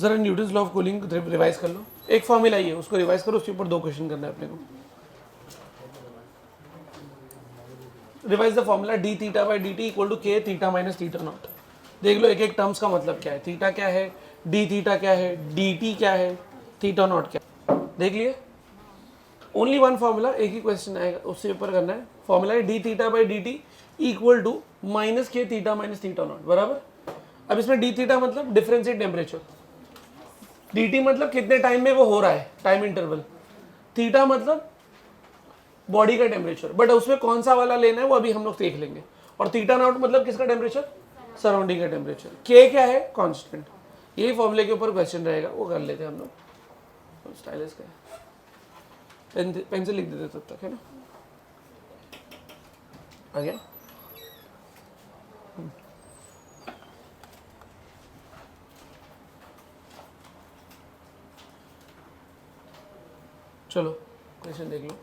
जरा Newton's law of cooling revise कर लो, एक फॉर्मूला ही है उसको रिवाइज करो, उसके ऊपर 2 क्वेश्चन करना है अपने को। Revise the formula d theta by d t equal to k theta minus theta naught. देख लो एक एक टर्म्स का मतलब क्या है, थीटा क्या है, डी थीटा क्या है, डी टी क्या है, थीटा नॉट क्या है, देख लिए। ओनली वन फॉर्मूला, एक ही क्वेश्चन आएगा, उससे ऊपर करना है। फॉर्मूला है d theta by d t equal to minus k theta minus theta naught, बराबर। अब इसमें डी थीटा मतलब डिफरेंशिएट टेम्परेचर, डी टी मतलब कितने टाइम में वो हो रहा है, टाइम इंटरवल, थीटा मतलब बॉडी का टेम्परेचर, बट उसमें कौन सा वाला लेना है वो अभी हम लोग देख लेंगे। और थीटा नॉट मतलब किसका टेम्परेचर, सराउंडिंग का टेम्परेचर। के क्या है, कांस्टेंट। यही फॉर्मूले के ऊपर क्वेश्चन रहेगा, वो कर लेते हैं हम लोग। स्टाइलिश का पेन से लिख देते तब तक, है ना। आ गया। चलो क्वेश्चन देख लो।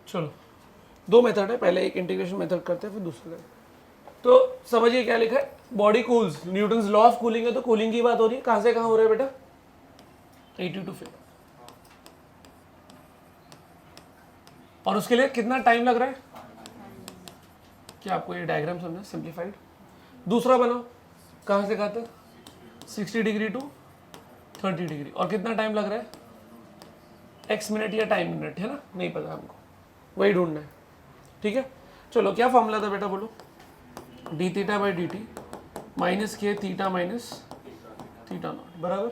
चलो 2 मेथड है, पहले एक इंटीग्रेशन मेथड करते हैं फिर दूसरा करें। तो समझिए क्या लिखा है, body cools, Newton's law of cooling है तो कूलिंग की बात हो रही है। कहां से कहां हो रहा है बेटा, 82 फीट। और उसके लिए कितना टाइम लग रहा है, क्या आपको ये डायग्राम समझना, सिंप्लीफाइड। दूसरा बनाओ, कहां से कहां तक, 60 डिग्री टू 30 डिग्री, और कितना टाइम लग रहा है, एक्स मिनट या टाइम मिनट, है ना, नहीं पता हमको, वही ढूंढना है। ठीक है, चलो क्या फॉर्मूला था बेटा, बोलो। D theta by d t minus k theta minus theta naught बराबर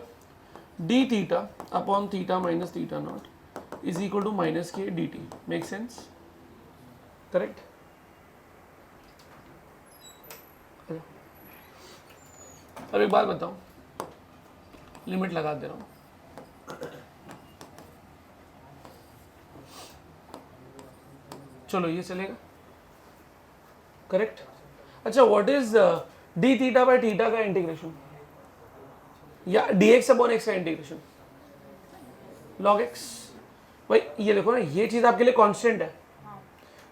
d theta upon theta minus theta naught is equal to minus k d t. Make sense, correct. अब एक बात बताओ, लिमिट लगा दे रहा हूं, चलो ये चलेगा, करेक्ट। अच्छा, what is D theta by theta का इंटीग्रेशन, या डी एक्स अपॉन एक्स का इंटीग्रेशन, लॉग एक्स। भाई ये देखो ना, ये चीज आपके लिए कांस्टेंट है,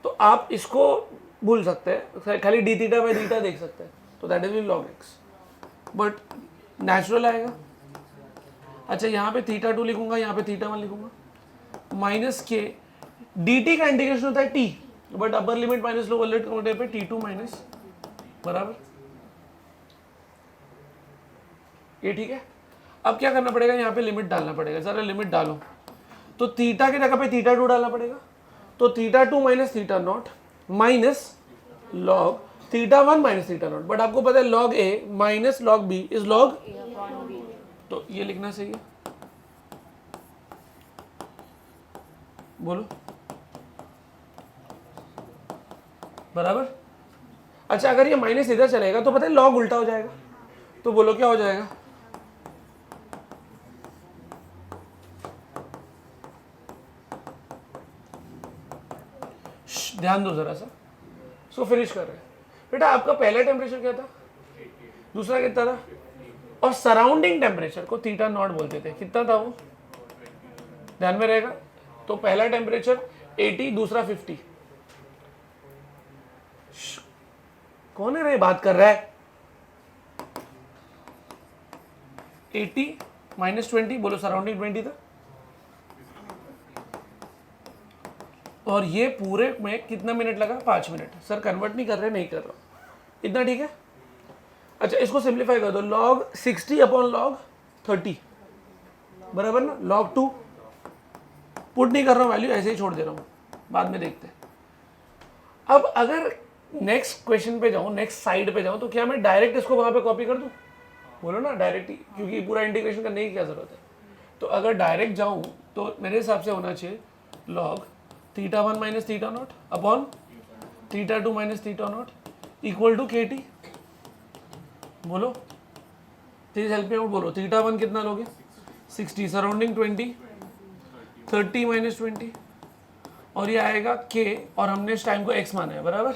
तो आप इसको भूल सकते हैं, खाली डी थीटा बाई थीटा देख सकते हैं, तो that is log x, but natural आएगा। अच्छा, यहाँ पे थीटा 2 लिखूंगा, यहाँ पे थीटा 1 लिखूंगा, माइनस के डी टी का इंटीग्रेशन होता है T, but upper limit minus lower limit होने पे टी टू माइनस, बराबर। ये ठीक है। अब क्या करना पड़ेगा, यहाँ पे लिमिट डालना पड़ेगा, जरा लिमिट डालो, तो थीटा की जगह पे थीटा 2 डालना पड़ेगा, तो theta 2 minus theta naught minus log theta 1 minus theta naught, but आपको पता है log a minus log b is log, तो ये लिखना चाहिए, बोलो, बराबर। अच्छा, अगर ये माइनस इधर चलेगा तो पता है लॉग उल्टा हो जाएगा, तो बोलो क्या हो जाएगा, ध्यान दो जरा सा, इसको फिनिश कर रहे हैं। बेटा आपका पहला टेम्परेचर क्या था, दूसरा कितना था, और सराउंडिंग टेम्परेचर को थीटा नॉट बोलते थे, कितना था वो, ध्यान में रहेगा। तो पहला टेम्परेचर 80, दूसरा 50। कौन है रे बात कर रहा है, 80 माइनस 20, बोलो सराउंडिंग 20 था, और ये पूरे में कितना मिनट लगा, 5 मिनट। सर कन्वर्ट नहीं कर रहे, नहीं कर रहा, इतना ठीक है। अच्छा, इसको सिंप्लीफाई कर दो, लॉग 60 अपॉन लॉग 30, बराबर ना, लॉग 2, पुट नहीं कर रहा हूँ वैल्यू, ऐसे ही छोड़ दे रहा हूँ, बाद में देखते हैं। अब अगर नेक्स्ट क्वेश्चन पे जाऊँ, नेक्स्ट साइड पे जाऊँ, तो क्या मैं डायरेक्ट इसको वहाँ पे कॉपी कर दूँ? बोलो ना डायरेक्ट ही, क्योंकि पूरा इंटीग्रेशन करने की क्या ज़रूरत है। तो अगर डायरेक्ट जाऊँ तो मेरे हिसाब से होना चाहिए log θ1 minus θ0 upon θ2 minus θ0 equal to KT। बोलो प्लीज हेल्प मी आउट, बोलो θ1 कितना लोगे? 60 सराउंडिंग 20, 30 माइनस 20 और ये आएगा K और हमने इस टाइम को X माना है, बराबर।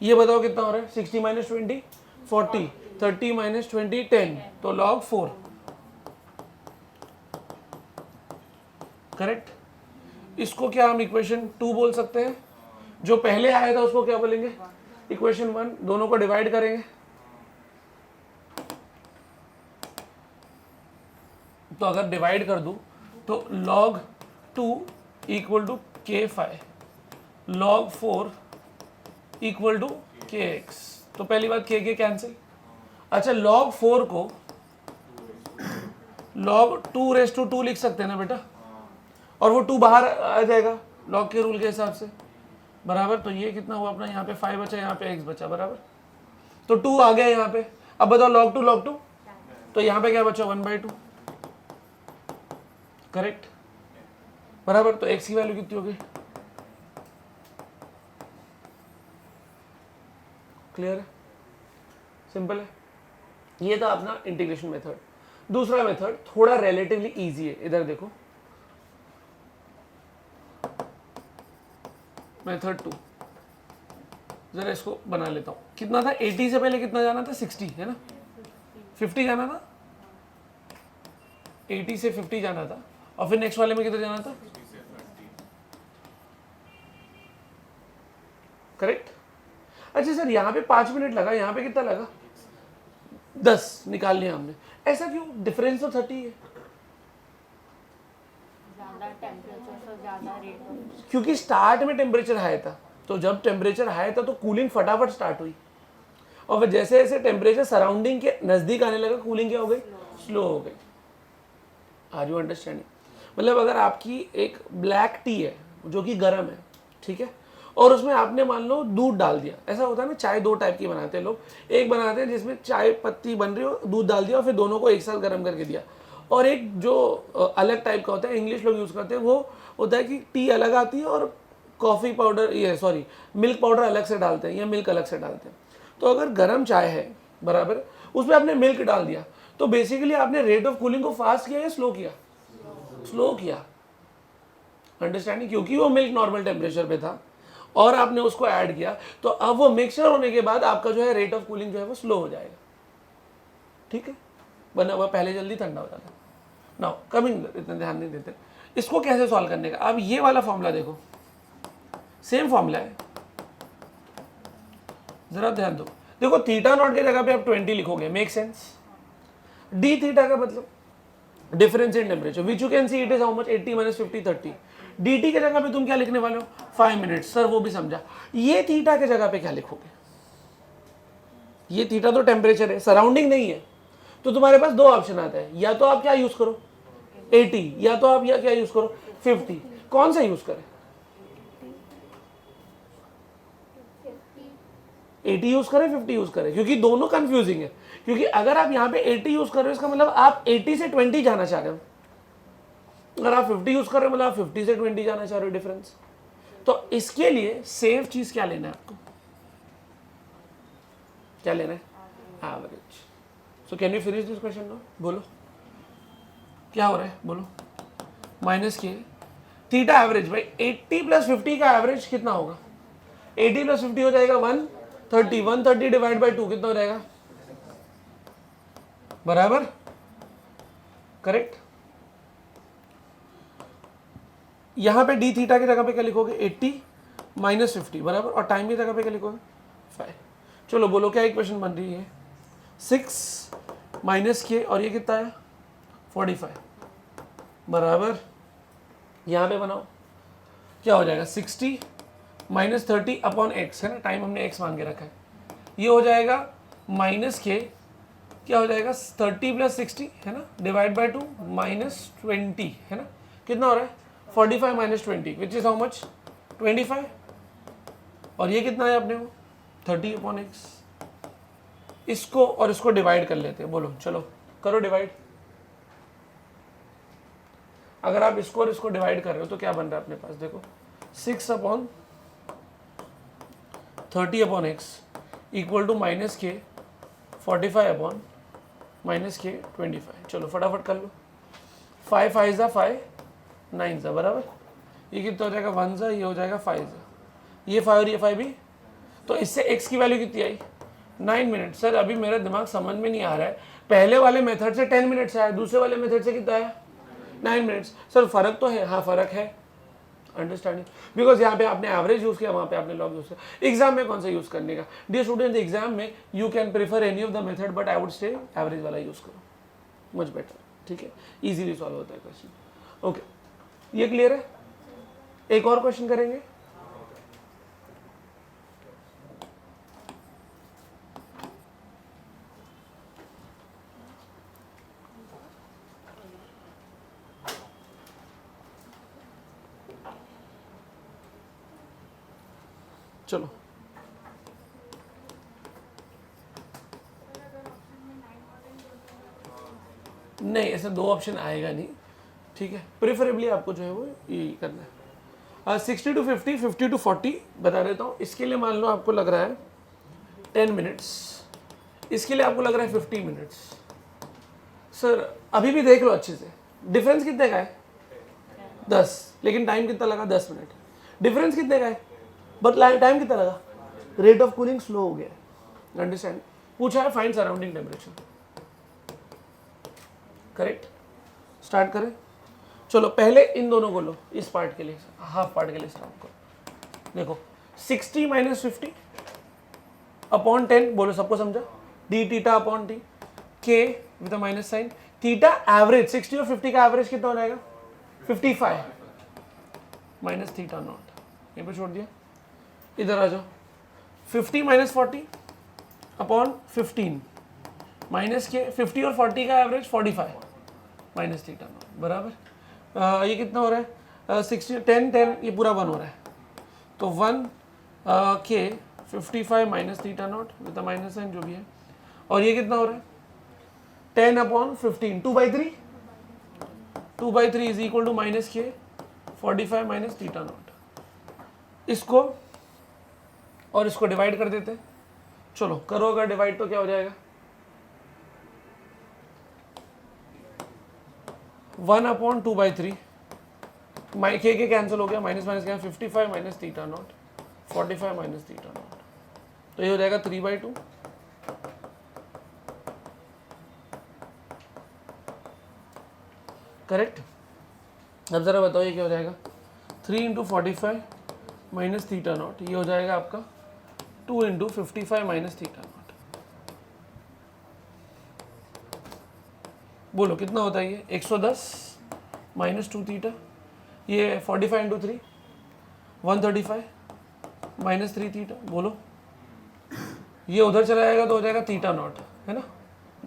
ये बताओ कितना हो रहा है? 60 माइनस 20 40, 30 माइनस 20 10, तो log 4, करेक्ट। इसको क्या हम इक्वेशन 2 बोल सकते हैं? जो पहले आया था उसको क्या बोलेंगे? इक्वेशन 1। दोनों को डिवाइड करेंगे तो अगर डिवाइड कर दूं तो log 2 equal to K5, log 4 equal to KX। तो पहली बात K कैंसिल। अच्छा log 4 को log 2 लिख सकते हैं ना बेटा, और वो 2 बाहर आ जाएगा log के रूल के हिसाब से, बराबर। तो ये कितना हुआ अपना? यहाँ पे 5 बचा, यहाँ पे x बचा, बराबर। तो 2 आ गया यहाँ पे। अब बताओ log 2 तो यहाँ पे क्या बचा? 1/2, करेक्ट, बराबर। तो x की वैल्यू कितनी होगी? क्लियर है? सिंपल है। ये था अपना इंटीग्रेशन मेथड। दूसरा मेथड थोड़ा रिलेटिवली इजी है, इधर देखो, मेथड 2। जरा इसको बना लेता हूँ। कितना था? 80 से पहले कितना जाना था? 60 है ना, 50 जाना था, 80 से 50 जाना था, और फिर नेक्स्ट वाले में कितना जाना था? करेक्ट। अच्छा सर यहाँ पे 5 मिनट लगा, यहाँ पे कितना लगा? 10 निकाल लिया हमने। ऐसा क्यों? डिफरेंस तो 30 है। क्योंकि स्टार्ट में टेम्परेचर हाई था, तो जब टेम्परेचर हाई था तो कूलिंग फटाफट स्टार्ट हुई, और फिर जैसे जैसे टेम्परेचर सराउंडिंग के नजदीक आने लगा कूलिंग क्या हो गई? स्लो हो गई। Are you understanding? मतलब अगर आपकी एक ब्लैक टी है जो कि गर्म है, ठीक है, और उसमें आपने मान लो दूध डाल दिया। ऐसा होता है ना, चाय 2 टाइप की बनाते हैं लोग। एक बनाते हैं जिसमें चाय पत्ती बन रही हो, दूध डाल दिया और फिर दोनों को एक साथ गर्म करके दिया। और एक जो अलग टाइप का होता है, इंग्लिश लोग यूज़ करते हैं, वो होता है कि टी अलग आती है और कॉफ़ी पाउडर, ये सॉरी मिल्क पाउडर अलग से डालते हैं या मिल्क अलग से डालते हैं। तो अगर गर्म चाय है, बराबर, उसमें आपने मिल्क डाल दिया, तो बेसिकली आपने रेट ऑफ कूलिंग को फास्ट किया या स्लो किया? स्लो किया। अंडरस्टैंडिंग? क्योंकि वो मिल्क नॉर्मल टेम्परेचर पे था और आपने उसको ऐड किया, तो अब वो मिक्सचर होने के बाद आपका जो है रेट ऑफ कूलिंग जो है वो स्लो हो जाएगा, ठीक है, वरना वह पहले जल्दी ठंडा हो जाता। नाउ कमिंग, इतना ध्यान नहीं देते। इसको कैसे सॉल्व करने का? अब ये वाला फॉर्मूला देखो, सेम फॉर्मूला है, जरा ध्यान दो। देखो θ0 के जगह पे आप 20 लिखोगे, मेक सेंस। डी थीटा का मतलब difference in temperature, which you can see it is how much? 80 minus 50 30। dt के जगह पे तुम क्या लिखने वाले हो? 5 मिनट। सर वो भी समझा। ये थीटा के जगह पे क्या लिखोगे? ये थीटा तो टेम्परेचर है, सराउंडिंग नहीं है, तो तुम्हारे पास 2 ऑप्शन आता है, या तो आप क्या यूज करो 80, या तो आप या क्या यूज करो 50। कौन सा यूज करें? 80 यूज करें 50 यूज करें? क्योंकि दोनों कंफ्यूजिंग है। क्योंकि अगर आप यहाँ पे 80 यूज कर रहे हो, इसका मतलब आप 80 से 20 जाना चाह रहे हो। अगर आप 50 यूज कर रहे हो, मतलब आप 50 से 20 जाना चाह रहे हो, डिफरेंस। तो इसके लिए सेफ चीज क्या लेना है आपको? क्या लेना है? Average. So can you finish this question now? बोलो क्या हो रहा है, बोलो। माइनस के थीटा एवरेज, भाई 80 प्लस 50 का एवरेज कितना होगा? 80 प्लस 50 हो जाएगा 130, 130 डिवाइड बाई 2 कितना हो जाएगा? बराबर, करेक्ट। यहां पे डी थीटा की जगह पे क्या लिखोगे? 80 माइनस 50, बराबर, और टाइम की जगह पे क्या लिखोगे? 5। चलो बोलो क्या इक्वेशन बन रही है? 6 माइनस के, और ये कितना है? 45, बराबर। यहां पे बनाओ क्या हो जाएगा? 60 माइनस 30 अपॉन एक्स, है ना, टाइम हमने एक्स मान के रखा है। ये हो जाएगा माइनस के, क्या हो जाएगा? 30 प्लस 60, है ना, डिवाइड बाई 2 माइनस 20, है ना, कितना हो रहा है? 45 minus 20 which is how much? 25। और ये कितना है अपने को? 30/x, इसको और इसको डिवाइड कर लेते हैं। बोलो चलो करो डिवाइड। अगर आप इसको और इसको डिवाइड कर रहे हो तो क्या बन रहा है अपने पास, देखो 6/30/x equal to -k 45/-k 25। चलो फटाफट कर लो। 5 5 ज़ा 5 9 ज़ा बराबर। ये कितना हो जाएगा 1 ज़ा, ये हो जाएगा 5 ज़ा, ये 5 और ये 5 भी। तो इससे x की वैल्यू कितनी आई 9 मिनट। सर अभी मेरा दिमाग समझ में नहीं आ रहा है, पहले वाले मेथड से 10 मिनट से आया, दूसरे वाले मेथड से कितना आया 9 मिनट्स। सर फर्क तो है, हाँ फर्क है, अंडरस्टैंडिंग, बिकॉज यहाँ पे आपने एवरेज यूज किया, वहाँ पे आपने लॉग यूज किया। एग्जाम में कौन सा यूज करने का, डियर स्टूडेंट, एग्जाम में you can prefer any of the method, but I would say average वाला यूज करो, मच बेटर, ठीक है, इजीली सॉल्व होता है क्वेश्चन। ओके, ये क्लियर है। एक और क्वेश्चन करेंगे। चलो नहीं, ऐसे दो ऑप्शन आएगा नहीं, ठीक है, प्रेफरेबली आपको जो है वो ये करना है। 60 to 50, 50 to 40 बता देता हूँ। इसके लिए मान लो आपको लग रहा है 10 मिनट्स, इसके लिए आपको लग रहा है 50 मिनट्स। सर अभी भी देख लो अच्छे से, डिफरेंस कितने का है 10, लेकिन टाइम कितना लगा 10 मिनट। डिफरेंस कितने का है बट टाइम कितना लगा, रेट ऑफ कूलिंग स्लो हो गया, अंडरस्टैंड। पूछा है find surrounding temperature, correct. Start करें, चलो पहले इन दोनों को लो, इस पार्ट के लिए, हाफ पार्ट के लिए स्टार्ट करो। देखो 60 - 50 अपॉन 10, बोलो सबको समझा, d theta upon t, k with minus sign, theta average 60 और 50 का एवरेज कितना हो जाएगा 55 माइनस थीटा नॉट, ये पे छोड़ दिया। इधर आ जाओ, 50 - 40 अपॉन 15 माइनस के 50 और 40 का एवरेज 45 माइनस थीटा नॉट बराबर। ये कितना हो रहा है 60 10 10, ये पूरा 1 हो रहा है, तो 1 के 55 minus theta naught with minus sign जो भी है, और ये कितना हो रहा है 10 upon 15 2/3, 2/3 is equal to minus k 45 minus theta not. इसको और इसको डिवाइड कर देते हैं। चलो करो, अगर डिवाइड तो क्या हो जाएगा 1 अपॉन 2/3, के कैंसिल हो गया, माइनस माइनस क्या 55 minus theta not 45 minus theta not, तो ये हो जाएगा 3/2। करेक्ट। अब जरा बताओ ये क्या हो जाएगा 3 × 45 माइनस थीटा नॉट, ये हो जाएगा आपका 2 × 55 माइनस थीटा नॉट। बोलो कितना होता है ये 110 माइनस 2 थीटा, ये 45 × 3 135 माइनस 3 थीटा। बोलो ये उधर चला जाएगा तो हो जाएगा थीटा नॉट, है ना,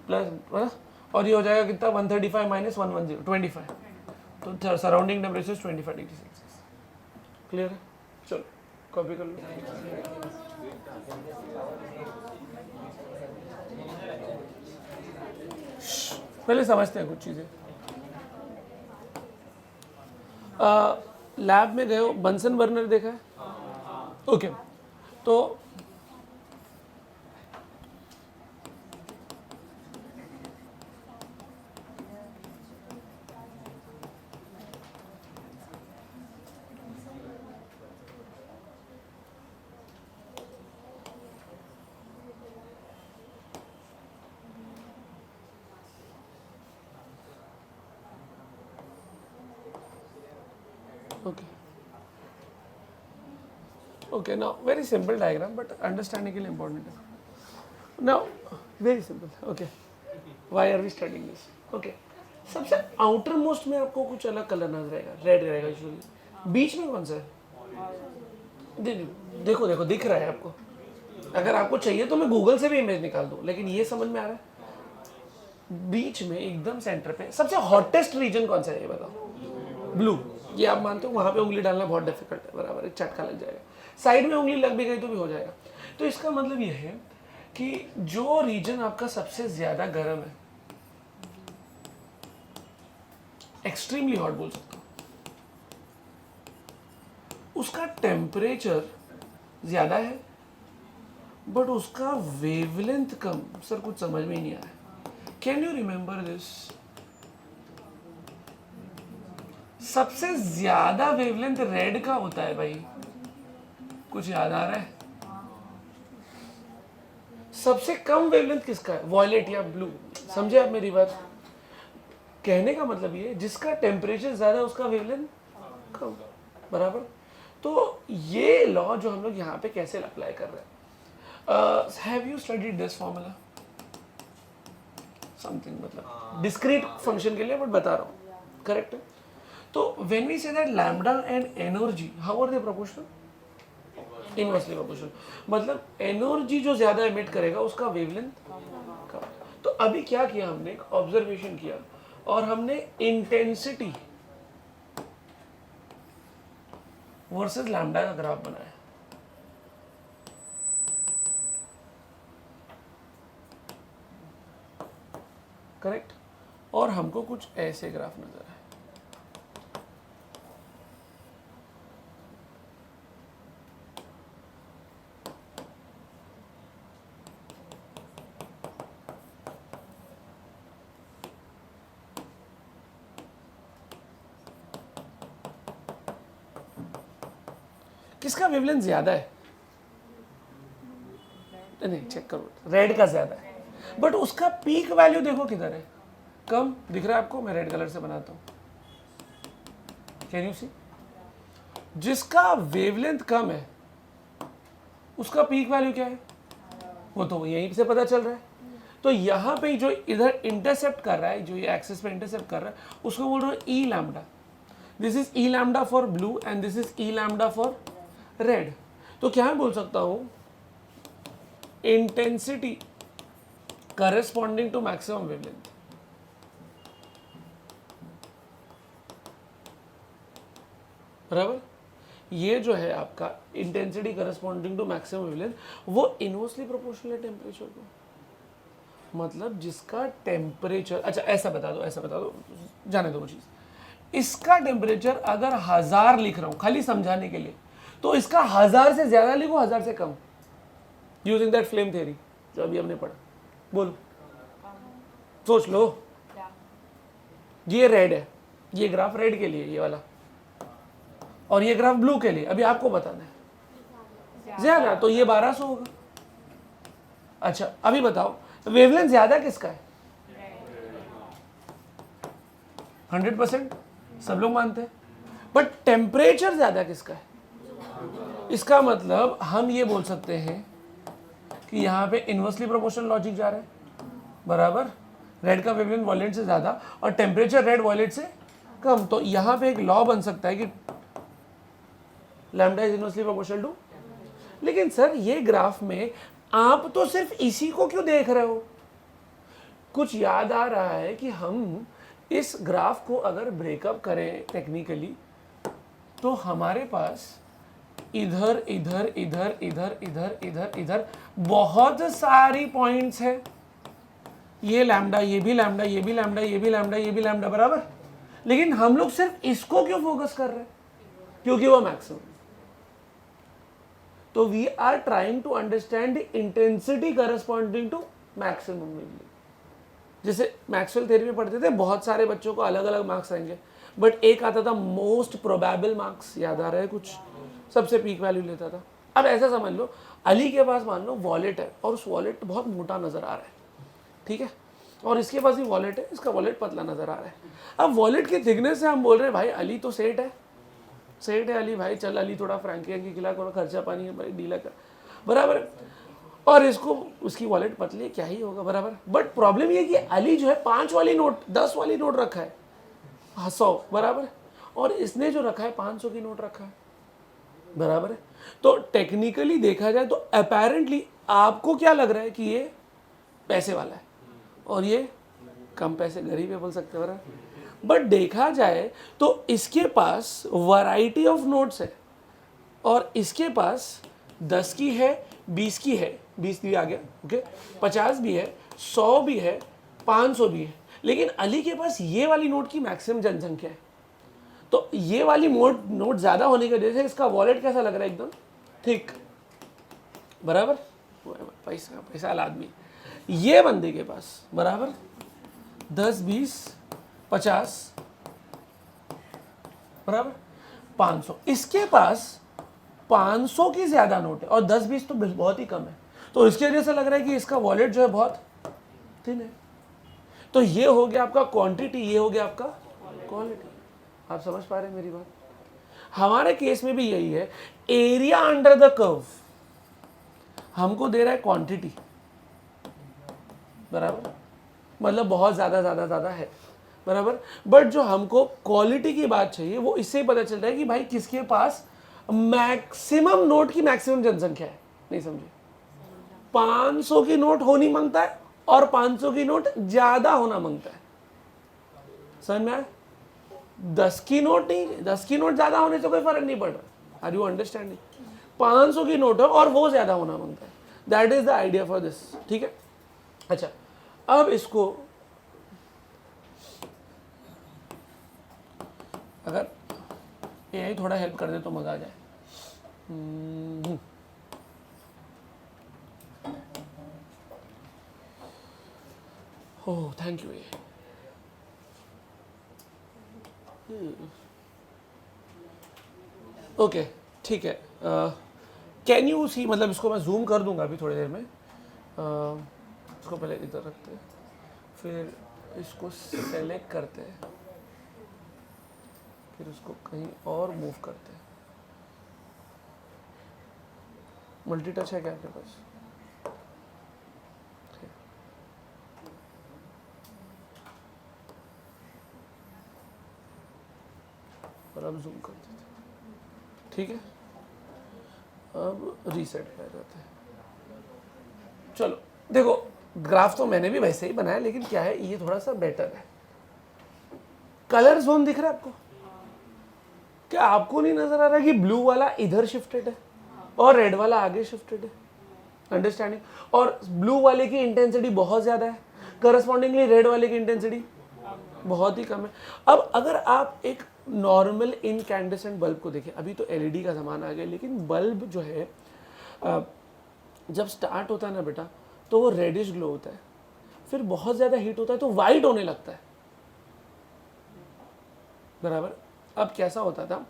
प्लस, और ये हो जाएगा कितना 135 माइनस 110 25, तो surrounding temperature 25 degree Celsius. Clear है, चलो कॉपी कर लो। पहले समझते हैं कुछ चीज़ें। लैब में गए हो, बंसन बर्नर देखा है, ओके, तो okay now very simple diagram but understanding के लिए important है। now very simple, okay, why are we studying this, okay, सबसे आउटर मोस्ट में आपको कुछ अलग कलर नजर आएगा, रेड रहेगा यूजुअली, बीच में कौन सा है देखो देखो दिख रहा है आपको, अगर आपको चाहिए तो मैं गूगल से भी इमेज निकाल दूं, लेकिन ये समझ में आ रहा है बीच में एकदम सेंटर पे सबसे हॉटेस्ट रीजन कौन सा है ये बताओ, ब्लू। ये आप मानते हो वहां पे उंगली डालना बहुत डिफिकल्ट है, बराबर, एक झटका लग जाएगा, साइड में उंगली लग भी गई तो भी हो जाएगा। तो इसका मतलब ये है कि जो रीजन आपका सबसे ज्यादा गर्म है, एक्सट्रीमली हॉट बोल सकता हूं, उसका टेम्परेचर ज्यादा है बट उसका वेवलेंथ कम। सर कुछ समझ में ही नहीं आया, कैन यू रिमेंबर दिस? सबसे ज्यादा वेवलेंथ रेड का होता है भाई, कुछ याद आ रहा है? सबसे कम वेवलेंथ किसका है? वॉयलेट या ब्लू। समझे आप मेरी बात? कहने का मतलब ये जिसका टेम्परेचर ज्यादा उसका वेवलेंथ कम, बराबर। तो ये लॉ जो हम लोग यहाँ पे कैसे अप्लाई कर रहे हैं, have you studied this formula something, मतलब डिस्क्रीट फंक्शन के लिए, बट बता रहा हूँ, करेक्ट है? तो when we say that lambda and energy, how are they proportional? Inversely proportional. मतलब एनर्जी जो ज्यादा एमिट करेगा उसका वेवलेंथ कम। तो अभी क्या किया हमने, एक ऑब्जर्वेशन किया और हमने इंटेंसिटी वर्सेस लैम्डा का ग्राफ बनाया। करेक्ट? और हमको कुछ ऐसे ग्राफ नजर आए। किसका वेवलेंथ ज्यादा है? नहीं, चेक करो, रेड का ज्यादा है, बट उसका पीक वैल्यू देखो किधर है, कम दिख रहा है आपको? मैं रेड कलर से बनाता हूं, कैन यू सी? जिसका वेवलेंथ कम है उसका पीक वैल्यू क्या है, वो तो यहीं से पता चल रहा है। तो यहां पे जो इधर इंटरसेप्ट कर रहा है, जो ये एक्सिस पे इंटरसेप्ट कर रहा है, उसको बोल रहे हो e lambda. This is e lambda for blue and this is e lambda for red. तो क्या मैं बोल सकता हूं, intensity corresponding to maximum wavelength, बराबर। ये जो है आपका intensity corresponding to maximum wavelength, वो इनवर्सली प्रोपोर्शनल है टेम्परेचर को। मतलब जिसका टेम्परेचर, अच्छा ऐसा बता दो, जाने दो वो चीज, इसका टेम्परेचर अगर 1000 लिख रहा हूं खाली समझाने के लिए, तो इसका 1000 से ज्यादा लिखो, 1000 से कम, यूजिंग दैट फ्लेम थ्योरी जो अभी हमने पढ़ा। बोलो, सोच लो। ये रेड है, ये ग्राफ रेड के लिए, ये वाला, और ये ग्राफ ब्लू के लिए। अभी आपको बताना है ज्यादा, तो ये 1200 होगा। अच्छा अभी बताओ, वेवलेंथ ज्यादा किसका है? 100% सब लोग मानते हैं, बट टेम्परेचर ज्यादा किसका है? इसका मतलब हम ये बोल सकते हैं कि यहां पे इनवर्सली प्रोपोर्शनल लॉजिक जा रहा है, बराबर। रेड का वेवलेंथ वॉयलेट से ज्यादा और टेम्परेचर रेड वॉयलेट से कम। तो यहां पे एक लॉ बन सकता है कि lambda is inversely proportional to. लेकिन सर ये ग्राफ में आप तो सिर्फ इसी को क्यों देख रहे हो? कुछ याद आ रहा है कि हम इस ग्राफ को अगर ब्रेकअप करें टेक्निकली, तो हमारे पास इधर इधर इधर इधर इधर इधर इधर बहुत सारी पॉइंट्स है। ये लैम्डा, ये भी लैम्डा, ये भी लैम्डा, ये भी लैम्डा, ये भी लैम्डा, बराबर। लेकिन हम लोग सिर्फ इसको क्यों फोकस कर रहे हैं? क्योंकि वो मैक्सिमम। तो we are trying to understand the intensity corresponding to maximum wavelength. जैसे मैक्सवेल थ्योरी में पढ़ते थे, बहुत सारे बच्चों को अलग अलग मार्क्स आएंगे, बट एक आता था मोस्ट प्रोबेबल मार्क्स, याद आ रहा है कुछ, सबसे पीक वैल्यू लेता था। अब ऐसा समझ लो, अली के पास मान लो वॉलेट है और उस वॉलेट बहुत मोटा नजर आ रहा है, ठीक है, और इसके पास भी वॉलेट है, इसका वॉलेट पतला नजर आ रहा है। अब वॉलेट की थिकनेस से हम बोल रहे हैं भाई अली तो सेठ है, सेठ है अली, भाई चल अली थोड़ा फ्रैंकी खिला, थोड़ा खर्चा पानी है भाई डीला कर, बराबर। और इसको उसकी वॉलेट पतली, क्या ही होगा, बराबर। बट प्रॉब्लम ये कि अली जो है 5 वाली नोट, 10 वाली नोट रखा है, 100, बराबर, और इसने जो रखा है 500 की नोट रखा है, बराबर है। तो टेक्निकली देखा जाए तो अपेरेंटली आपको क्या लग रहा है कि ये पैसे वाला है और ये कम पैसे, गरीब है बोल सकते हो, बराबर। बट देखा जाए तो इसके पास वैरायटी ऑफ नोट्स है और इसके पास 10 की है, 20 की है, 20 भी आ गया, ओके, 50 भी है, 100 भी है, 500 भी है, लेकिन अली के पास ये वाली नोट की मैक्सिमम जनसंख्या है। तो ये वाली नोट ज़्यादा होने की वजह से इसका वॉलेट कैसा लग रहा है, एकदम थिक, बराबर, पैसा पैसा वाला आदमी। ये बंदे के पास बराबर 10, 20, 50, बराबर 500, इसके पास 500 की ज़्यादा नोट है और 10, 20 तो बहुत ही कम है। तो इसकी वजह से लग रहा है कि इसका वॉलेट जो है बहुत थिन है। तो ये हो गया आपका क्वांटिटी, ये हो गया आपका क्वालिटी। आप समझ पा रहे हैं मेरी बात? हमारे केस में भी यही है, एरिया अंडर द कर्व हमको दे रहा है क्वांटिटी, बराबर, मतलब बहुत ज़्यादा है, बराबर, बट जो हमको क्वालिटी की बात चाहिए वो इससे ही पता चल रहा है कि भाई किसके पास मैक्सिमम नोट की मैक्सिमम जनसंख्या है। नहीं समझे? 500 की नोट होनी मांगता है और 500 की नोट ज़्यादा होना मांगता है। समझ में आया? 10 की नोट नहीं, 10 की नोट ज़्यादा होने से कोई फर्क नहीं पड़ रहा। Are you understanding? 500 की नोट है और वो ज़्यादा होना मांगता है। That is the idea for this, ठीक है? अच्छा, अब इसको अगर AI थोड़ा हेल्प कर दे तो मजा आ जाए। Oh thank you. ओके ठीक है, कैन यू सी, मतलब इसको मैं जूम कर दूंगा अभी थोड़ी देर में। इसको पहले इधर रखते हैं, फिर इसको सेलेक्ट करते हैं, फिर उसको कहीं और मूव करते हैं। मल्टी टच है क्या आपके पास? और अब जूम कर देते हैं, ठीक है? अब रीसेट कर जाते हैं। चलो देखो, ग्राफ तो मैंने भी वैसे ही बनाया, लेकिन क्या है, ये थोड़ा सा बेटर है। कलर जोन दिख रहा है आपको? क्या आपको नहीं नजर आ रहा कि ब्लू वाला इधर शिफ्टेड है और रेड वाला आगे शिफ्टेड है? अंडरस्टैंडिंग? और ब्लू वाले की इंटेंसिटी बहुत ज्यादा है, करस्पॉन्डिंगली रेड वाले की इंटेंसिटी बहुत ही कम है। अब अगर आप एक नॉर्मल इनकैंडेसेंट बल्ब को देखें, अभी तो एलईडी का ज़माना आ गया, लेकिन बल्ब जो है जब स्टार्ट होता है ना बेटा, तो वो रेडिश ग्लो होता है, फिर बहुत ज़्यादा हीट होता है तो वाइट होने लगता है, बराबर। अब कैसा होता था,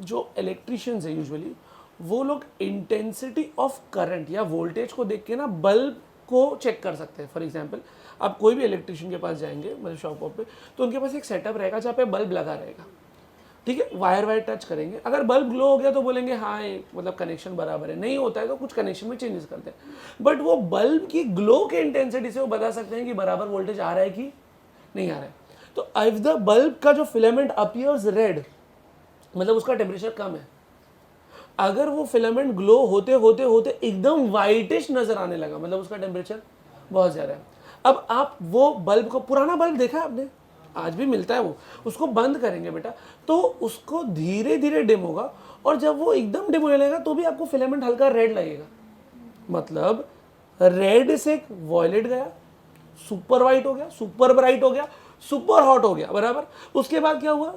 जो इलेक्ट्रिशियंस है यूजुअली, वो लोग इंटेंसिटी ऑफ करंट या वोल्टेज को देख के ना बल्ब को चेक कर सकते हैं। फॉर एग्जांपल, आप कोई भी इलेक्ट्रिशियन के पास जाएंगे, मतलब शॉप पे, तो उनके पास एक सेटअप रहेगा जहाँ पे बल्ब लगा रहेगा, ठीक है? वायर टच करेंगे, अगर बल्ब ग्लो हो गया तो बोलेंगे हाँ ये मतलब कनेक्शन बराबर है, नहीं होता है तो कुछ कनेक्शन में चेंजेस करते हैं। बट वो बल्ब की ग्लो के इंटेंसिटी से वो बता सकते हैं कि बराबर वोल्टेज आ रहा है कि नहीं आ रहा है। तो इफ द बल्ब का जो फिलामेंट अपीयर्स रेड, मतलब उसका टेम्परेचर कम है। अगर वो फिलामेंट ग्लो होते होते होते एकदम वाइटिश नजर आने लगा, मतलब उसका टेम्परेचर बहुत ज़्यादा है। अब आप वो बल्ब को, पुराना बल्ब देखा है आपने, आज भी मिलता है वो, उसको बंद करेंगे बेटा तो उसको धीरे धीरे डिम होगा, और जब वो एकदम डिम होने लगेगा तो भी आपको फिलामेंट हल्का रेड लगेगा। मतलब रेड से वॉयलेट गया, सुपर वाइट हो गया, सुपर ब्राइट हो गया, सुपर हॉट हो गया, बराबर। उसके बाद क्या हुआ,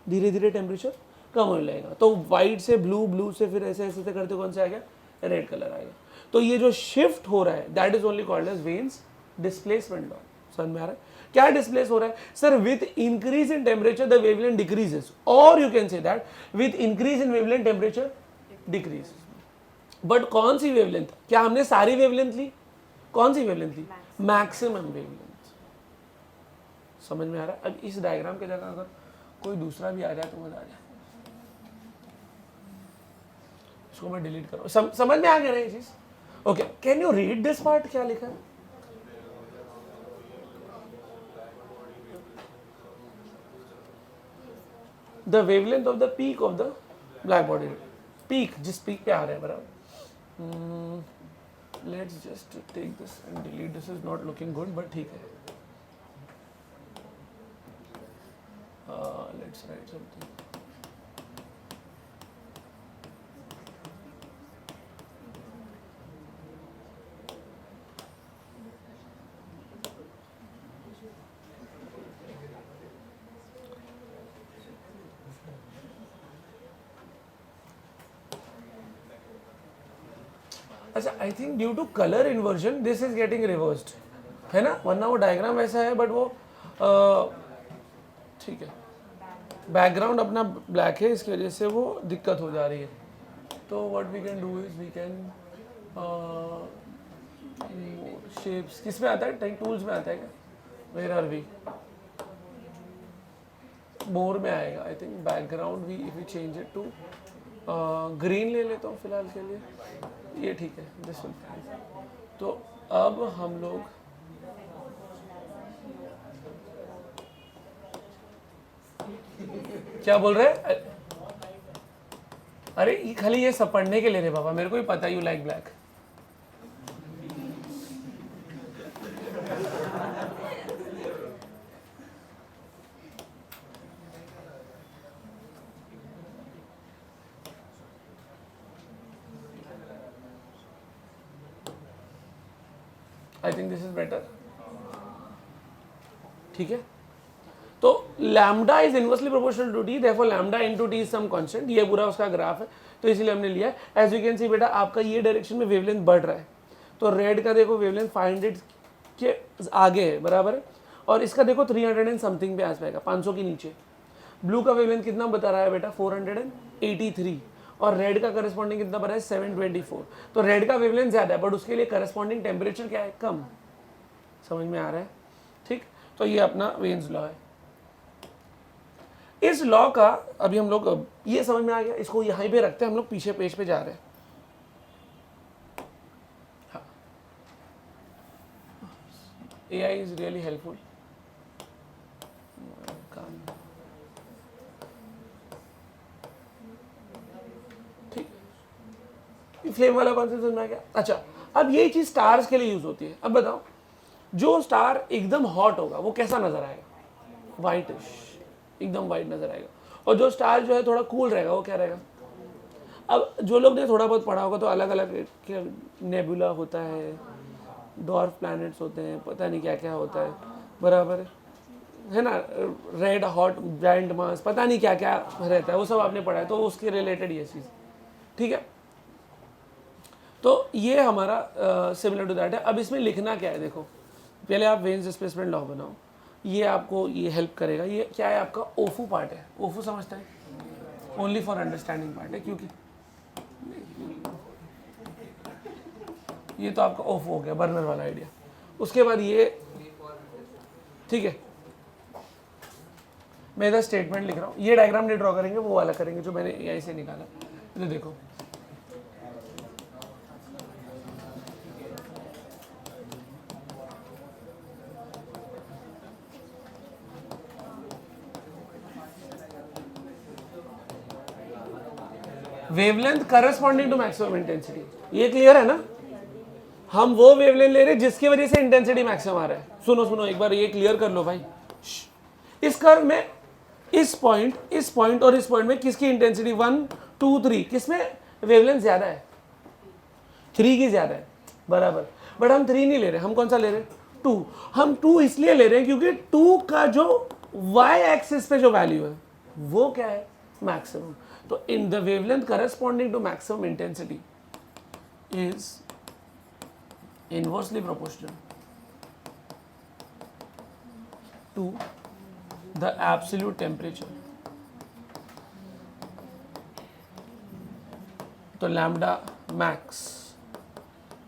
धीरे धीरे टेम्परेचर कम होने लगेगा, तो वाइट से ब्लू, ब्लू से फिर ऐसे ऐसे करते कौन सा आ गया, रेड कलर आएगा। तो ये जो शिफ्ट हो रहा है that is only called as Wien's displacement law. समझ में आ रहा है क्या डिस्प्लेस हो रहा है? Sir, with increase in temperature the wavelength decreases, और you can say that with increase in wavelength temperature decrease. But कौन सी वेवलेंथ? क्या हमने सारी वेवलेंथ ली? कौन सी वेवलेंथ ली? Maximum wavelength. समझ में आ रहा है? अब इस डायग्राम के जगह अगर कोई दूसरा भी आ जाए तो मजा आ जाए। इसको मैं डिलीट करूँ। समझ में आ गया ना ये चीज? Okay, can you read this part? क्या लिखा है? The wavelength of the peak of the black body, peak जिस पीक पे आ रहे हैं, बराबर। Let's just take this and delete this, is not looking good, but ठीक है। Let's write something. अच्छा I think due to colour inversion this is getting reversed, है ना, वरना वो डायग्राम वैसा है बट वो ठीक है, बैकग्राउंड अपना ब्लैक है इसकी वजह से वो दिक्कत हो जा रही है। तो what we can do is we can shapes किस में आता है, टेक टूल्स में आता है क्या, वेयर आर वी, मोर में आएगा I think, background we if we change it to green ले लेता हूँ फिलहाल के लिए, ये ठीक है दिस विल फाइन। तो अब हम लोग क्या बोल रहे हैं, अरे ये खाली ये सब पढ़ने के लिए रे बाबा, मेरे को ही पता you like black. I think this is better, ठीक है। तो lambda is inversely proportional to t, therefore lambda into t is some constant, ये पूरा उसका ग्राफ है तो इसीलिए हमने लिया है। एज यू कैन सी बेटा आपका ये डायरेक्शन में वेवलेंथ बढ़ रहा है, तो रेड का देखो वेवलेंथ 500 के आगे है बराबर है, और इसका देखो 300 एंड समथिंग पे आस पाएगा, 500 के नीचे। ब्लू का वेवलेंथ कितना बता रहा है बेटा 483, और रेड का करस्पॉन्डिंग कितना बता रहा है 724। तो रेड का वेवलेंथ ज्यादा है बट उसके लिए करस्पॉन्डिंग टेम्परेचर क्या है, कम। समझ में आ रहा है, ठीक। तो ये अपना वेन्स लॉ है। इस लॉ का अभी हम लोग ये समझ में आ गया, इसको यहीं पे रखते हैं, हम लोग पीछे पेज पे जा रहे हैं। हाँ, AI इज रियली हेल्पफुल। ठीक, फ्लेम वाला कॉन्सेप्ट समझ में आ गया। अच्छा, अब यही चीज स्टार्स के लिए यूज होती है। अब बताओ, जो स्टार एकदम हॉट होगा वो कैसा नजर आएगा, व्हाइटिश, एकदम वाइट नजर आएगा। और जो स्टार जो है थोड़ा कूल रहेगा वो क्या रहेगा। अब जो लोग ने थोड़ा बहुत पढ़ा होगा तो अलग अलग नेबुला होता है, डॉर्फ प्लैनेट्स होते हैं, पता नहीं क्या क्या होता है, बराबर है ना, रेड हॉट जायंट मास, पता नहीं क्या क्या रहता है, वो सब आपने पढ़ा है, तो उसके रिलेटेड ये चीज़, ठीक है। तो ये हमारा सिमिलर टू दैट है। अब इसमें लिखना क्या है, देखो पहले आप वेन्स डिस्प्लेसमेंट लॉ बनाओ, ये आपको ये हेल्प करेगा। ये क्या है, आपका ओफू पार्ट है, ओफू समझता है, ओनली फॉर अंडरस्टैंडिंग पार्ट है, क्योंकि ये तो आपका ओफू हो गया, बर्नर वाला आइडिया। उसके बाद ये, ठीक है, मैं इधर स्टेटमेंट लिख रहा हूँ, ये डायग्राम नहीं ड्रॉ करेंगे, वो वाला करेंगे जो मैंने AI से निकाला। तो देखो wavelength corresponding to maximum intensity, ये क्लियर है ना। हम वो वेवलेंथ ले रहे हैं जिसकी वजह से इंटेंसिटी मैक्सिमम आ रहा है। सुनो सुनो एक बार ये क्लियर कर लो भाई। इस कर्व में इस पॉइंट और इस पॉइंट में किसकी इंटेंसिटी 1 2 3, किसमें वेवलेंथ ज्यादा है, 3 की ज्यादा है, बराबर। बट हम 3 नहीं ले रहे, हम कौन सा ले रहे हैं, 2। हम 2 इसलिए ले रहे हैं क्योंकि 2 का जो y एक्सिस पे जो वैल्यू है वो क्या है, मैक्सिमम। तो in the wavelength corresponding to maximum intensity is inversely proportional to the absolute temperature. तो lambda max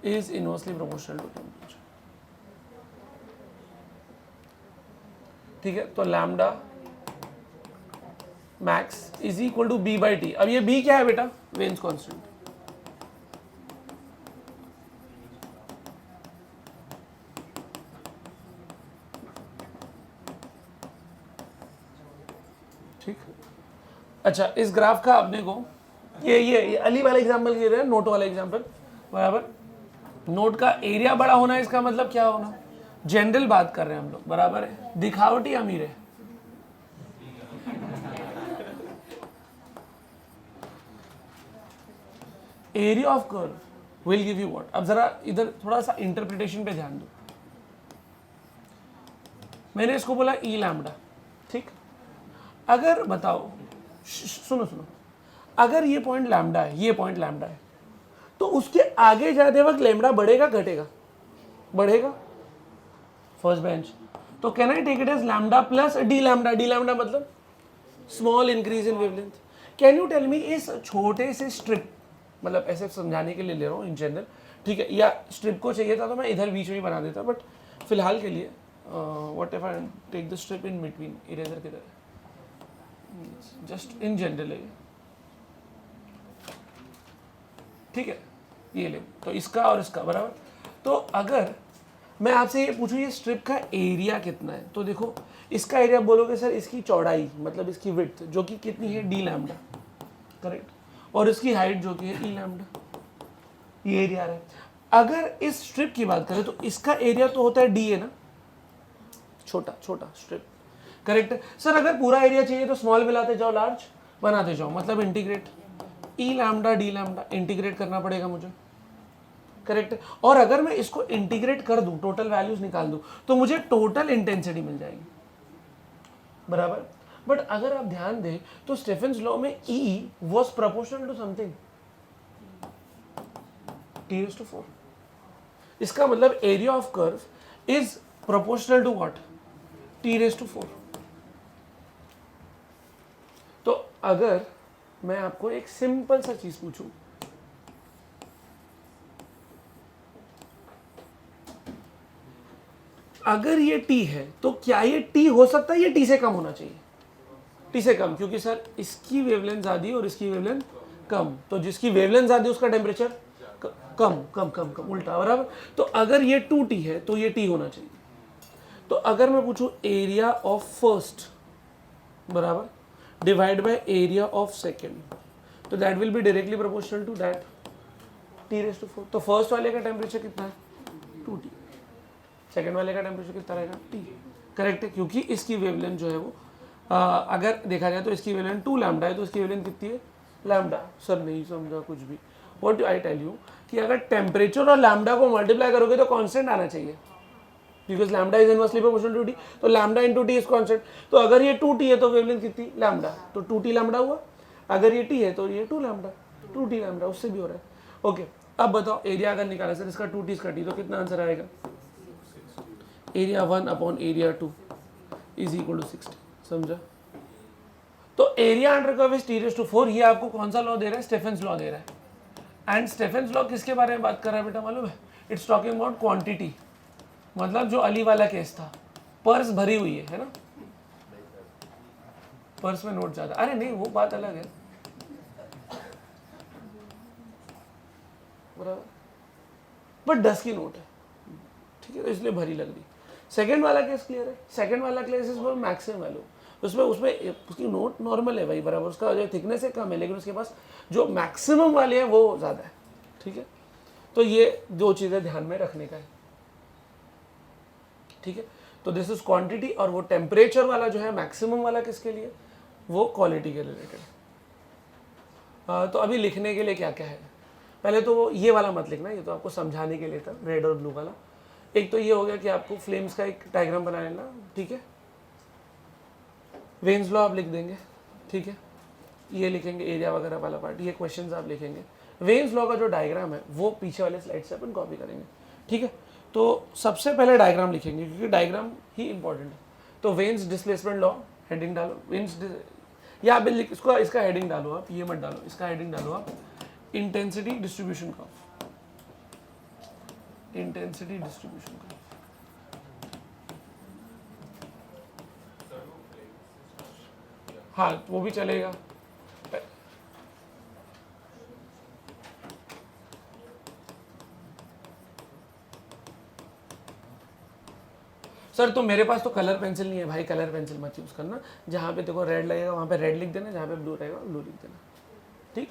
is inversely proportional to temperature, ठीक है। तो lambda max is equal to b by t। अब ये b क्या है बेटा, वेन्स कांस्टेंट। ठीक, अच्छा इस ग्राफ का अपने को ये अली वाला एग्जांपल ले रहे हैं, नोट वाला एग्जांपल, बराबर। नोट का एरिया बड़ा होना इसका मतलब क्या होना, जनरल बात कर रहे हैं हम लोग, बराबर है। दिखावटी अमीर है, area of curve will give you what. अब जरा इधर थोड़ा सा इंटरप्रिटेशन पे ध्यान दो। मैंने इसको बोला ई लैम्डा, ठीक। अगर बताओ, सुनो सुनो, अगर ये पॉइंट लैम्डा है, ये पॉइंट लैम्डा है, तो उसके आगे जाते वक्त लैम्डा बढ़ेगा घटेगा? बढ़ेगा, फर्स्ट बेंच। तो can I take it as lambda plus d lambda? D lambda मतलब small increase in wavelength. Can you tell me इस छोटे से स्ट्रिप, मतलब ऐसे समझाने के लिए ले रहा हूँ इन जनरल, ठीक है, या स्ट्रिप को चाहिए था तो मैं इधर बीच में ही बना देता, बट फिलहाल के लिए what if I take the strip in between, eraser किधर है, जस्ट इन जनरल है, ठीक है, ये ले, तो इसका और इसका बराबर। तो अगर मैं आपसे ये पूछूं ये स्ट्रिप का एरिया कितना है, तो देखो इसका एरिया बोलोगे सर इसकी चौड़ाई मतलब इसकी विड्थ जो कि कितनी है, डी लैम्डा, करेक्ट, और इसकी हाइट जो कि है ई लैम्डा, ये एरिया है। अगर इस स्ट्रिप की बात करें तो इसका एरिया तो होता है डी है ना, छोटा छोटा स्ट्रिप, करेक्ट। सर अगर पूरा एरिया चाहिए तो स्मॉल मिलाते जाओ, लार्ज बनाते जाओ, मतलब इंटीग्रेट, ई लैम्डा डी लैम्डा इंटीग्रेट करना पड़ेगा मुझे, करेक्ट। और अगर मैं इसको इंटीग्रेट कर दूं, टोटल वैल्यूज निकाल दूं, तो मुझे टोटल इंटेंसिटी मिल जाएगी, बराबर। बट अगर आप ध्यान दें तो स्टेफेंस लॉ में E was proportional to something, T⁴। इसका मतलब area of curve is proportional to what, T⁴। तो अगर मैं आपको एक सिंपल सा चीज पूछूं, अगर ये T है तो क्या ये T हो सकता है, ये T से कम होना चाहिए, T से कम, क्योंकि सर इसकी वेवलेंथ ज्यादा और इसकी वेवलेंथ कम, तो जिसकी वेवलेंथ ज्यादा उसका टेम्परेचर कम कम कम कम, उल्टा, बराबर। तो अगर ये 2T है तो ये T होना चाहिए। तो अगर मैं पूछूं एरिया ऑफ फर्स्ट बराबर divide by area of second, तो that will be directly proportional to that T⁴। तो फर्स्ट वाले का टेम्परेचर कितना है, 2T, सेकेंड वाले का टेम्परेचर कितना रहेगा, T, करेक्ट है, क्योंकि इसकी वेवलेंथ जो है वो अगर देखा जाए तो इसकी वेवलेंथ 2 लैम्डा है, तो इसकी वेवलेंथ कितनी है, लैम्डा। सर नहीं समझा कुछ भी, व्हाट आई टेल यू कि अगर टेम्परेचर और लैम्डा को मल्टीप्लाई करोगे तो कांस्टेंट आना चाहिए, because lambda is inversely proportional to T, तो lambda into T is constant. तो अगर ये 2T है तो वेवलेंथ कितनी, लैम्डा, तो 2T लैम्डा हुआ। अगर ये T है तो ये 2 लैम्डा, 2T लैम्डा, उससे भी हो रहा है। ओके, अब बताओ एरिया अगर निकाला सर इसका 2T इसका T, तो कितना आंसर आएगा, area 1 upon area 2 is equal to 60, समझा। तो area under curve is T⁴, ये आपको कौन सा लॉ दे रहा है, स्टेफेंस लॉ दे रहा है। एंड स्टेफेंस लॉ किसके बारे में बात कर रहा है बेटा, मालूम है, इट्स टॉकिंग अबाउट क्वांटिटी, मतलब जो अली वाला केस था, पर्स भरी हुई है ना, पर्स में नोट ज्यादा, अरे नहीं वो बात अलग है, बराबर, बट 10 की नोट है, ठीक है, तो इसलिए भरी लग रही। सेकंड वाला केस क्लियर है, सेकंड वाला case is for maximum value, उसमें उसकी नोट नॉर्मल है भाई, बराबर, उसका जो थिकनेस है कम है, लेकिन उसके पास जो मैक्सिमम वाले हैं वो ज़्यादा है, ठीक है। तो ये दो चीज़ें ध्यान में रखने का है, ठीक है। तो दिस इज क्वांटिटी, और वो टेम्परेचर वाला जो है मैक्सिमम वाला किसके लिए, वो क्वालिटी के रिलेटेड। तो अभी लिखने के लिए क्या क्या है, पहले तो ये वाला मत लिखना, ये तो आपको समझाने के लिए था, रेड और ब्लू वाला। एक तो ये हो गया कि आपको फ्लेम्स का एक डायग्राम बना लेना, ठीक है, वेन्स लॉ आप लिख देंगे, ठीक है, ये लिखेंगे एरिया वगैरह वाला पार्ट, ये क्वेश्चंस आप लिखेंगे। वेन्स लॉ का जो डायग्राम है वो पीछे वाले स्लाइड से अपन कॉपी करेंगे, ठीक है। तो सबसे पहले डायग्राम लिखेंगे क्योंकि डायग्राम ही इंपॉर्टेंट है। तो वेन्स डिस्प्लेसमेंट लॉ, हेडिंग डालो, वेन्स, या आप इसको, इसका हेडिंग डालो, आप ये मत डालो, इसका हेडिंग डालो आप इंटेंसिटी डिस्ट्रीब्यूशन का, इंटेंसिटी डिस्ट्रीब्यूशन का। हाँ वो भी चलेगा, सर तो मेरे पास तो कलर पेंसिल नहीं है भाई, कलर पेंसिल मत यूज करना, जहाँ पे देखो रेड लगेगा वहाँ पे रेड लिख देना, जहाँ पे ब्लू रहेगा ब्लू लिख देना, ठीक।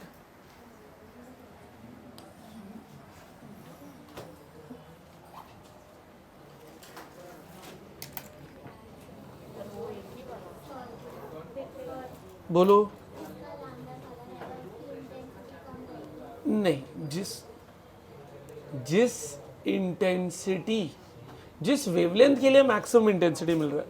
बोलो, नहीं, जिस इंटेंसिटी, जिस वेवलेंथ के लिए मैक्सिमम इंटेंसिटी मिल रहा है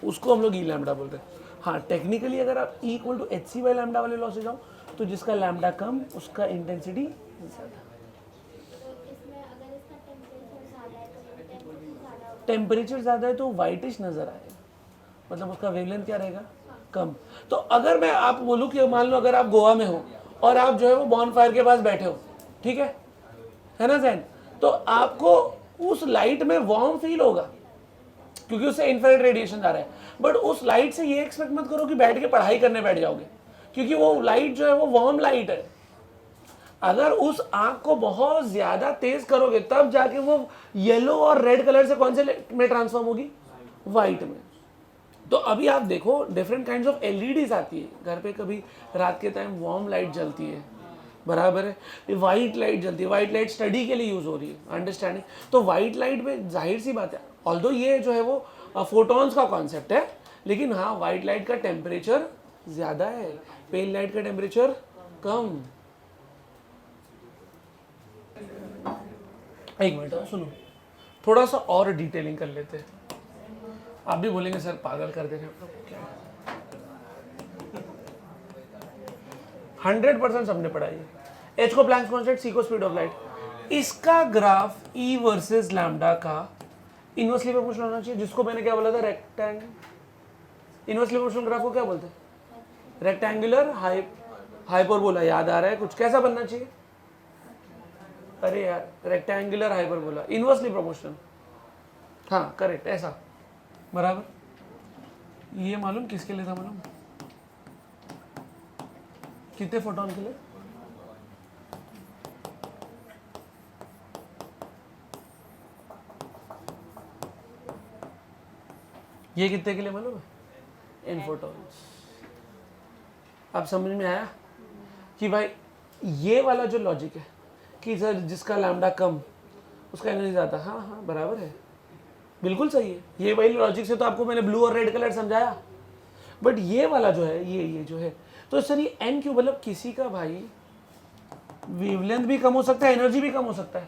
उसको हम लोग ई लैम्डा बोलते हैं। हाँ टेक्निकली अगर आप E = hc/λ वाले लॉ से जाओ तो जिसका लैम्डा कम उसका इंटेंसिटी ज़्यादा। टेम्परेचर ज़्यादा है तो वाइटिश नज़र आएगा, मतलब उसका वेवलेंथ क्या रहेगा, कम। तो अगर मैं आप बोलूँ कि मान लो अगर आप गोवा में हो और आप जो है वो बॉनफायर के पास बैठे हो, ठीक है ना जैन, तो आपको उस लाइट में वार्म फील होगा क्योंकि उससे इंफ्रारेड रेडिएशन आ रहा है। बट उस लाइट से ये एक्सपेक्ट मत करो कि बैठ के पढ़ाई करने बैठ जाओगे, क्योंकि वो लाइट जो है वो वार्म लाइट है। अगर उस आंख को बहुत ज्यादा तेज करोगे तब जाके वो येलो और रेड कलर से कौन से में ट्रांसफॉर्म होगी, व्हाइट में। तो अभी आप देखो डिफरेंट काइंड्स ऑफ एलईडीज आती है घर पे, कभी रात के टाइम वार्म लाइट जलती है, बराबर है, वाइट लाइट जलती है। वाइट लाइट स्टडी के लिए यूज हो रही है, अंडरस्टैंडिंग। तो वाइट लाइट में जाहिर सी बात है, ऑल्दो ये जो है वो फोटॉन्स का कॉन्सेप्ट है, लेकिन हाँ वाइट लाइट का टेम्परेचर ज्यादा है, पेल लाइट का टेम्परेचर कम। एक मिनट सुनो, थोड़ा सा और डिटेलिंग कर लेते हैं। आप भी बोलेंगे सर पागल कर दे रहे हो क्या, 100% सबने पढ़ा है। एच को प्लैंक्स कांस्टेंट, सी को स्पीड ऑफ लाइट। इसका ग्राफ ई वर्सेस लैम्डा का इनवर्सली प्रोपोर्शनल होना चाहिए, जिसको मैंने क्या बोला था, रेक्टेंगल। इनवर्सली प्रोपोर्शनल ग्राफ को क्या बोलते हैं, रेक्टेंगुलर हाइपरबोला। याद आ रहा है कुछ, कैसा बनना चाहिए, अरे यार रेक्टेंगुलर हाइपरबोला, इनवर्सली प्रोपोर्शनल, हाँ करेक्ट, ऐसा बराबर। ये मालूम किसके लिए था, मालूम कितने फोटोन के लिए, ये कितने के लिए मालूम है, इन फोटॉन्स। अब समझ में आया कि भाई ये वाला जो लॉजिक है कि सर जिसका लैम्डा कम उसका एनर्जी ज़्यादा, हाँ हाँ बराबर है, बिल्कुल सही है। ये वही लॉजिक से तो आपको मैंने ब्लू और रेड कलर समझाया। बट ये वाला जो है, ये जो है, तो सर ये एन क्यों, मतलब किसी का भाई वेवलेंथ भी कम हो सकता है, एनर्जी भी कम हो सकता है।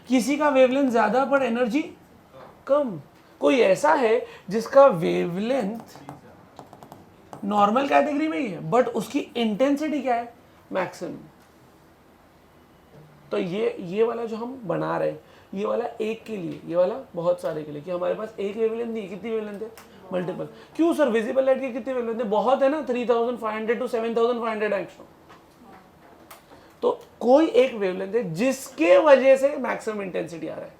किसी का वेवलेंथ ज़्यादा पर एनर्जी कम। कोई ऐसा है जिसका वेवलेंथ नॉर्मल कैटेगरी में ही है बट उसकी इंटेंसिटी क्या है, मैक्सिमम। तो ये वाला जो हम बना रहे हैं, ये वाला एक के लिए, ये वाला बहुत सारे के लिए, कि हमारे पास एक वेवलेंथ नहीं, कितनी वेवलेंथ है, मल्टीपल। क्यों सर, विजिबल लाइट की कितनी वेवलेंथ है, बहुत है ना, 3500 टू 7500 एंगस्ट्रॉम। तो कोई एक वेवलेंथ है जिसके वजह से मैक्सिमम इंटेंसिटी आ रहा है,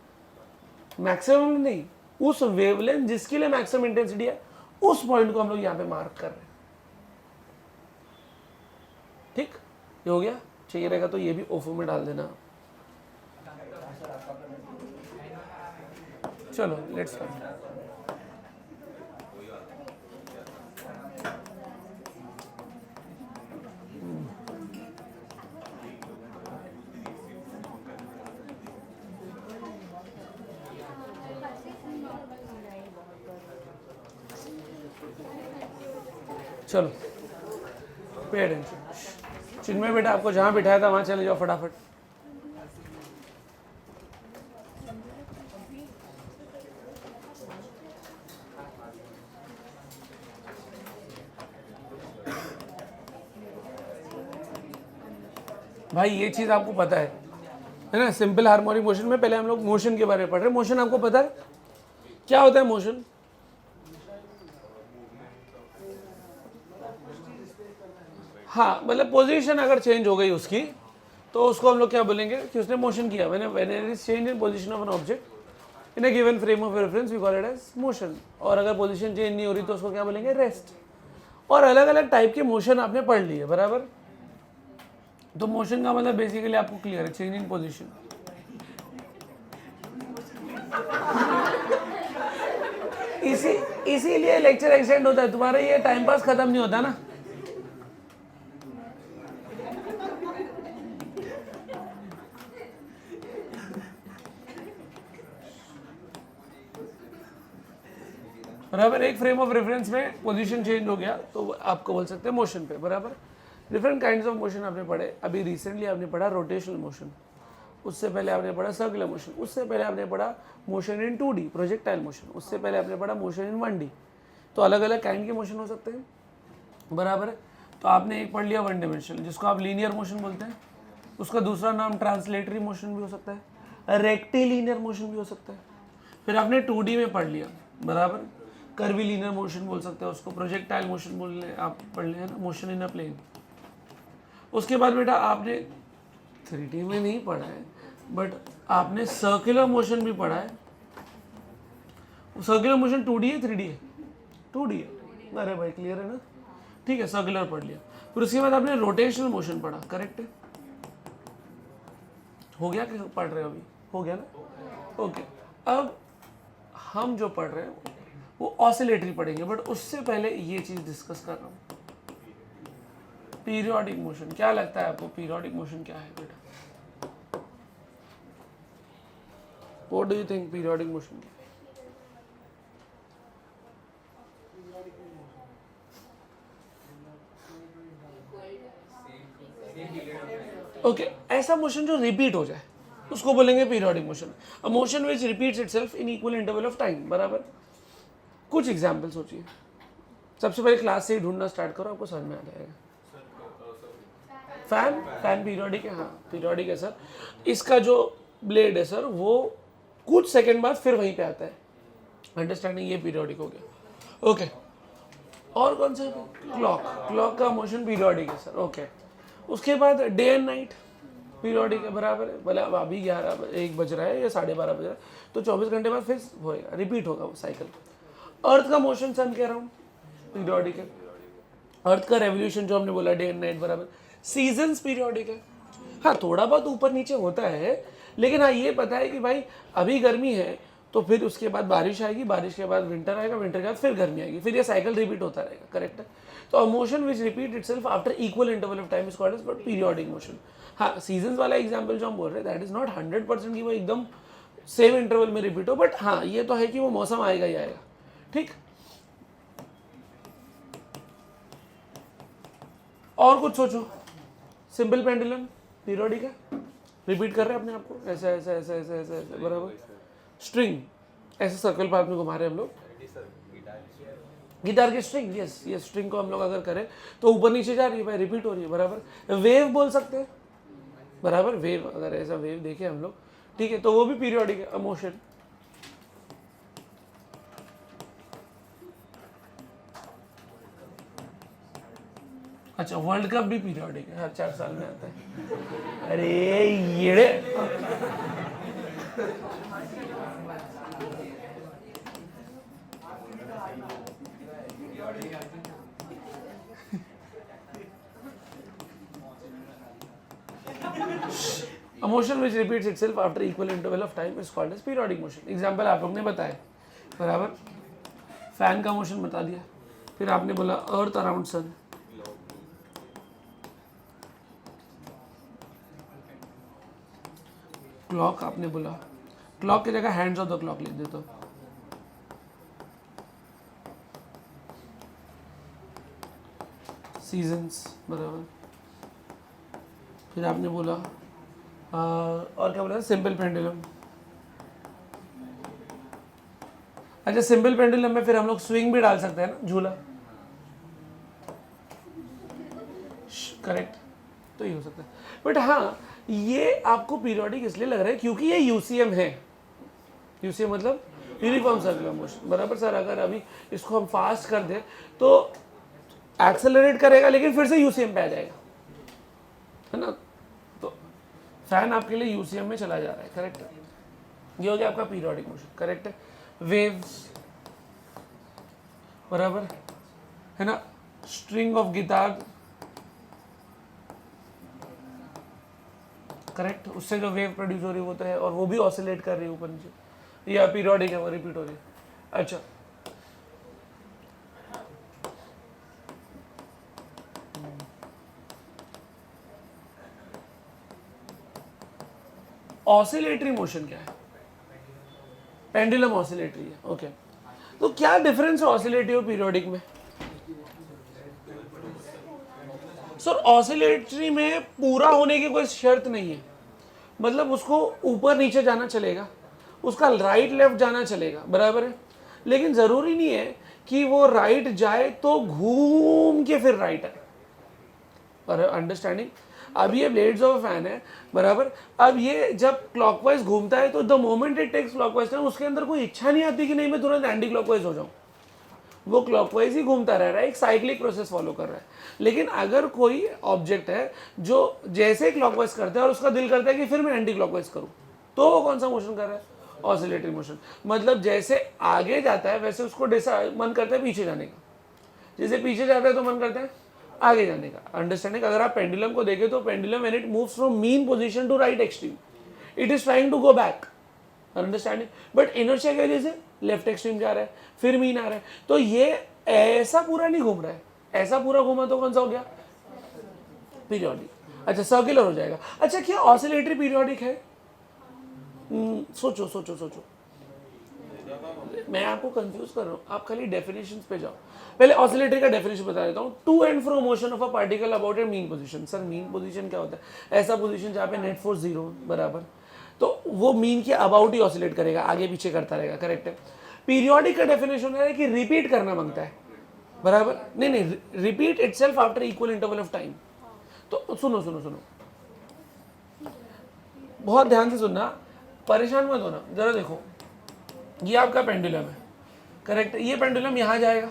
मैक्सिमम नहीं, उस वेवलेंथ जिसके लिए मैक्सिमम इंटेंसिटी है, उस पॉइंट को हम लोग यहां पे मार्क कर रहे हैं। ठीक, ये हो गया। चाहिए रहेगा तो ये भी ओफो में डाल देना। चलो लेट्स स्टार्ट। चलो पे अटेंशन। चिन्मय बेटा आपको जहां बिठाया था वहां चले जाओ फटाफट। भाई ये चीज आपको पता है ना, सिंपल हार्मोनिक मोशन में पहले हम लोग मोशन के बारे में पढ़ रहे हैं। मोशन आपको पता है क्या होता है मोशन, हाँ मतलब पोजीशन अगर चेंज हो गई उसकी तो उसको हम लोग क्या बोलेंगे कि उसने मोशन किया। When it is change in position of an object in a given frame of reference we call it as motion. और अगर पोजीशन चेंज नहीं हो रही तो उसको क्या बोलेंगे, रेस्ट। और अलग अलग टाइप के मोशन आपने पढ़ लिए, बराबर। तो मोशन का मतलब बेसिकली आपको क्लियर है, चेंज इन पोजीशन। इसीलिए लेक्चर एक्सटेंड होता है, तुम्हारा ये टाइम पास खत्म नहीं होता ना। बराबर, एक फ्रेम ऑफ रेफरेंस में पोजीशन चेंज हो गया तो आपको बोल सकते हैं मोशन पे, बराबर। डिफरेंट काइंड्स ऑफ मोशन आपने पढ़े। अभी रिसेंटली आपने पढ़ा रोटेशनल मोशन, उससे पहले आपने पढ़ा सर्कुलर मोशन, उससे पहले आपने पढ़ा motion in 2D projectile motion, उससे पहले आपने पढ़ा मोशन इन 1D। तो अलग अलग काइंड के मोशन हो सकते हैं, बराबर है। तो आपने एक पढ़ लिया वन डायमेंशनल, जिसको आप लीनियर मोशन बोलते हैं। उसका दूसरा नाम ट्रांसलेटरी मोशन भी हो सकता है, रेक्टिलीनियर मोशन भी हो सकता है। फिर आपने 2D में पढ़ लिया, बराबर, कर्वीलीनियर मोशन बोल सकते हैं उसको, प्रोजेक्टाइल मोशन बोल रहे आप पढ़ लिया ना, मोशन इन अ प्लेन। उसके बाद बेटा आपने 3D में नहीं पढ़ा है, बट आपने सर्कुलर मोशन भी पढ़ा है। सर्कुलर मोशन 2D है 3D है? 2D है। अरे भाई क्लियर है ना, ठीक है, सर्कुलर पढ़ लिया। फिर उसके बाद आपने रोटेशनल मोशन पढ़ा, करेक्ट है? हो गया कि पढ़ रहे हो अभी? हो गया ना, ओके। अब हम जो पढ़ रहे हैं वो ऑसिलेटरी पढ़ेंगे, बट उससे पहले ये चीज डिस्कस कर रहा हूँ, पीरियोडिक मोशन। क्या लगता है आपको पीरियोडिक मोशन क्या है बेटा? What do you think periodic motion क्या है? ओके, ऐसा मोशन जो रिपीट हो जाए उसको बोलेंगे periodic motion. A motion which repeats itself in equal interval of time, बराबर। कुछ एग्जांपल सोचिए। सबसे पहले क्लास से ही ढूंढना स्टार्ट करो, आपको समझ में आ जाएगा। फैन पीरियोडिक है, हाँ पीरियोडिक है सर। इसका जो ब्लेड है सर वो कुछ सेकंड बाद फिर वहीं पे आता है, अंडरस्टैंडिंग, ये पीरियोडिक हो गया। ओके, और कौन सा? क्लॉक का मोशन पीरियोडिक है सर, ओके। उसके बाद डे एंड नाइट पीरियोडिक है, बराबर है। भले अब अभी 1 बज रहा है या 12:30 बज रहा है, तो 24 घंटे बाद फिर होएगा, रिपीट होगा वो साइकिल। अर्थ का मोशन सन कह रहा हूँ पीरियोडिक है। अर्थ का रेवोल्यूशन जो हमने बोला डे एंड नाइट, बराबर। सीजन्स पीरियोडिक है, हाँ थोड़ा बहुत ऊपर नीचे होता है, लेकिन हाँ ये पता है कि भाई अभी गर्मी है तो फिर उसके बाद बारिश आएगी, बारिश के बाद विंटर आएगा, विंटर के बाद फिर गर्मी आएगी, फिर ये साइकिल रिपीट होता रहेगा, करेक्ट है? तो motion which repeat itself after equal interval of time is called as periodic motion. हाँ, सीजन्स वाला एग्जांपल जो हम बोल रहे हैं दैट इज नॉट 100% कि वो एकदम सेम इंटरवल में रिपीट हो, बट हाँ ये तो है कि वो मौसम आएगा ही आएगा, ठीक। और कुछ सोचो। सिंपल पेंडुलम पीरियोडिक है, रिपीट कर रहे हैं अपने आप को, ऐसा ऐसा ऐसा ऐसा ऐसा ऐसा, बराबर। स्ट्रिंग ऐसे सर्कल पर आपने घुमा रहे हैं हम लोग, गिटार की स्ट्रिंग, यस ये स्ट्रिंग को हम लोग अगर करें तो ऊपर नीचे जा रही है भाई, रिपीट हो रही है, बराबर। वेव बोल सकते हैं, बराबर, वेव, अगर ऐसा वेव देखे हम लोग, ठीक है, तो वो भी पीरियोडिक है, मोशन। अच्छा, वर्ल्ड कप भी पीरियोडिक है, हर 4 साल में आता है। अरे ये A motion which repeats itself after equal interval of time is called as periodic motion. Example आप लोग ने बताया, बराबर। फैन का मोशन बता दिया, फिर आपने बोला अर्थ अराउंड सन, क्लॉक आपने बोला, क्लॉक की जगह हैंड्स ऑफ द क्लॉक लिख देता हूँ, सीजन्स, बराबर। फिर आपने बोला और क्या बोला, सिंपल पेंडुलम। अच्छा, सिंपल पेंडुलम में फिर हम लोग स्विंग भी डाल सकते हैं ना, झूला, करेक्ट, तो ये हो सकता है। बट हाँ, ये आपको पीरियोडिक इसलिए लग रहा है क्योंकि ये यूसीएम है। यूसीएम मतलब यूनिफॉर्म सर्कुलर मोशन, बराबर सर। अगर अभी इसको हम फास्ट कर दें तो एक्सेलरेट करेगा, लेकिन फिर से यूसीएम पे आ जाएगा, है ना। तो फैन आपके लिए यूसीएम में चला जा रहा है, करेक्ट है। ये हो गया आपका पीरियोडिक मोशन, करेक्ट है। वेव्स, बराबर है ना। स्ट्रिंग ऑफ गिटार, करेक्ट, उससे जो वेव प्रोड्यूस हो रही होता है और वो भी ऑसिलेट कर रही है ऊपर नीचे, या पीरियोडिक है, वो रिपीट हो रही है। अच्छा, ऑसिलेटरी मोशन क्या है? पेंडुलम ऑसिलेटरी है, ओके। तो क्या डिफरेंस है ऑसिलेटरी और पीरियोडिक में? सर ऑसिलेटरी में पूरा होने की कोई शर्त नहीं है, मतलब उसको ऊपर नीचे जाना चलेगा, उसका राइट लेफ्ट जाना चलेगा, बराबर है। लेकिन जरूरी नहीं है कि वो राइट जाए तो घूम के फिर राइट आए, और अंडरस्टैंडिंग। अब ये ब्लेड्स ऑफ फैन है बराबर। अब ये जब क्लॉकवाइज घूमता है तो the moment it takes clockwise time, उसके अंदर कोई इच्छा नहीं आती कि नहीं मैं तुरंत एंटी क्लॉकवाइज हो जाऊं, वो क्लॉकवाइज ही घूमता रह रहा है, एक साइक्लिक प्रोसेस फॉलो कर रहा है। लेकिन अगर कोई ऑब्जेक्ट है जो जैसे क्लॉकवाइज करता है और उसका दिल करता है कि फिर मैं एंटी क्लॉकवाइज करूं, तो वो कौन सा मोशन कर रहा है? Oscillatory motion. मतलब जैसे आगे जाता है वैसे उसको मन करता है पीछे जाने का, जैसे पीछे जाता है तो मन करता है आगे जाने का। अंडरस्टैंडिंग। अगर आप पेंडुलम को देखें तो pendulum when it moves from mean position to right extreme, it is trying to go back. Understanding. But inertia की वजह से लेफ्ट एक्सट्रीम जा रहा है, फिर मीन आ रहा है, तो ये ऐसा पूरा नहीं घूम रहा है, ऐसा पूरा घूमा तो कौन सा हो गया? पीरियोडिक। अच्छा, सर्कुलर हो जाएगा। अच्छा, क्या ऑसिलेटरी पीरियोडिक है? सोचो सोचो सोचो, मैं आपको कंफ्यूज कर रहा हूँ, आप खाली डेफिनेशंस पे जाओ। पहले ऑसिलेटरी का डेफिनेशन बता देता हूँ। To and fro motion of a particle about a mean position. Sir mean position क्या होता है? ऐसा पोजीशन जहाँ पे नेट फोर्स 0 बराबर, तो वो मीन के अबाउट ही ऑसिलेट करेगा, आगे पीछे करता रहेगा। करेक्ट है। पीरियोडिक का डेफिनेशन है कि रिपीट करना मांगता है बराबर। नहीं नहीं, repeat itself after equal interval of time. तो सुनो सुनो सुनो, बहुत ध्यान से सुनना, परेशान मत होना। जरा देखो, ये आपका पेंडुलम है, करेक्ट है। ये पेंडुलम यहाँ जाएगा,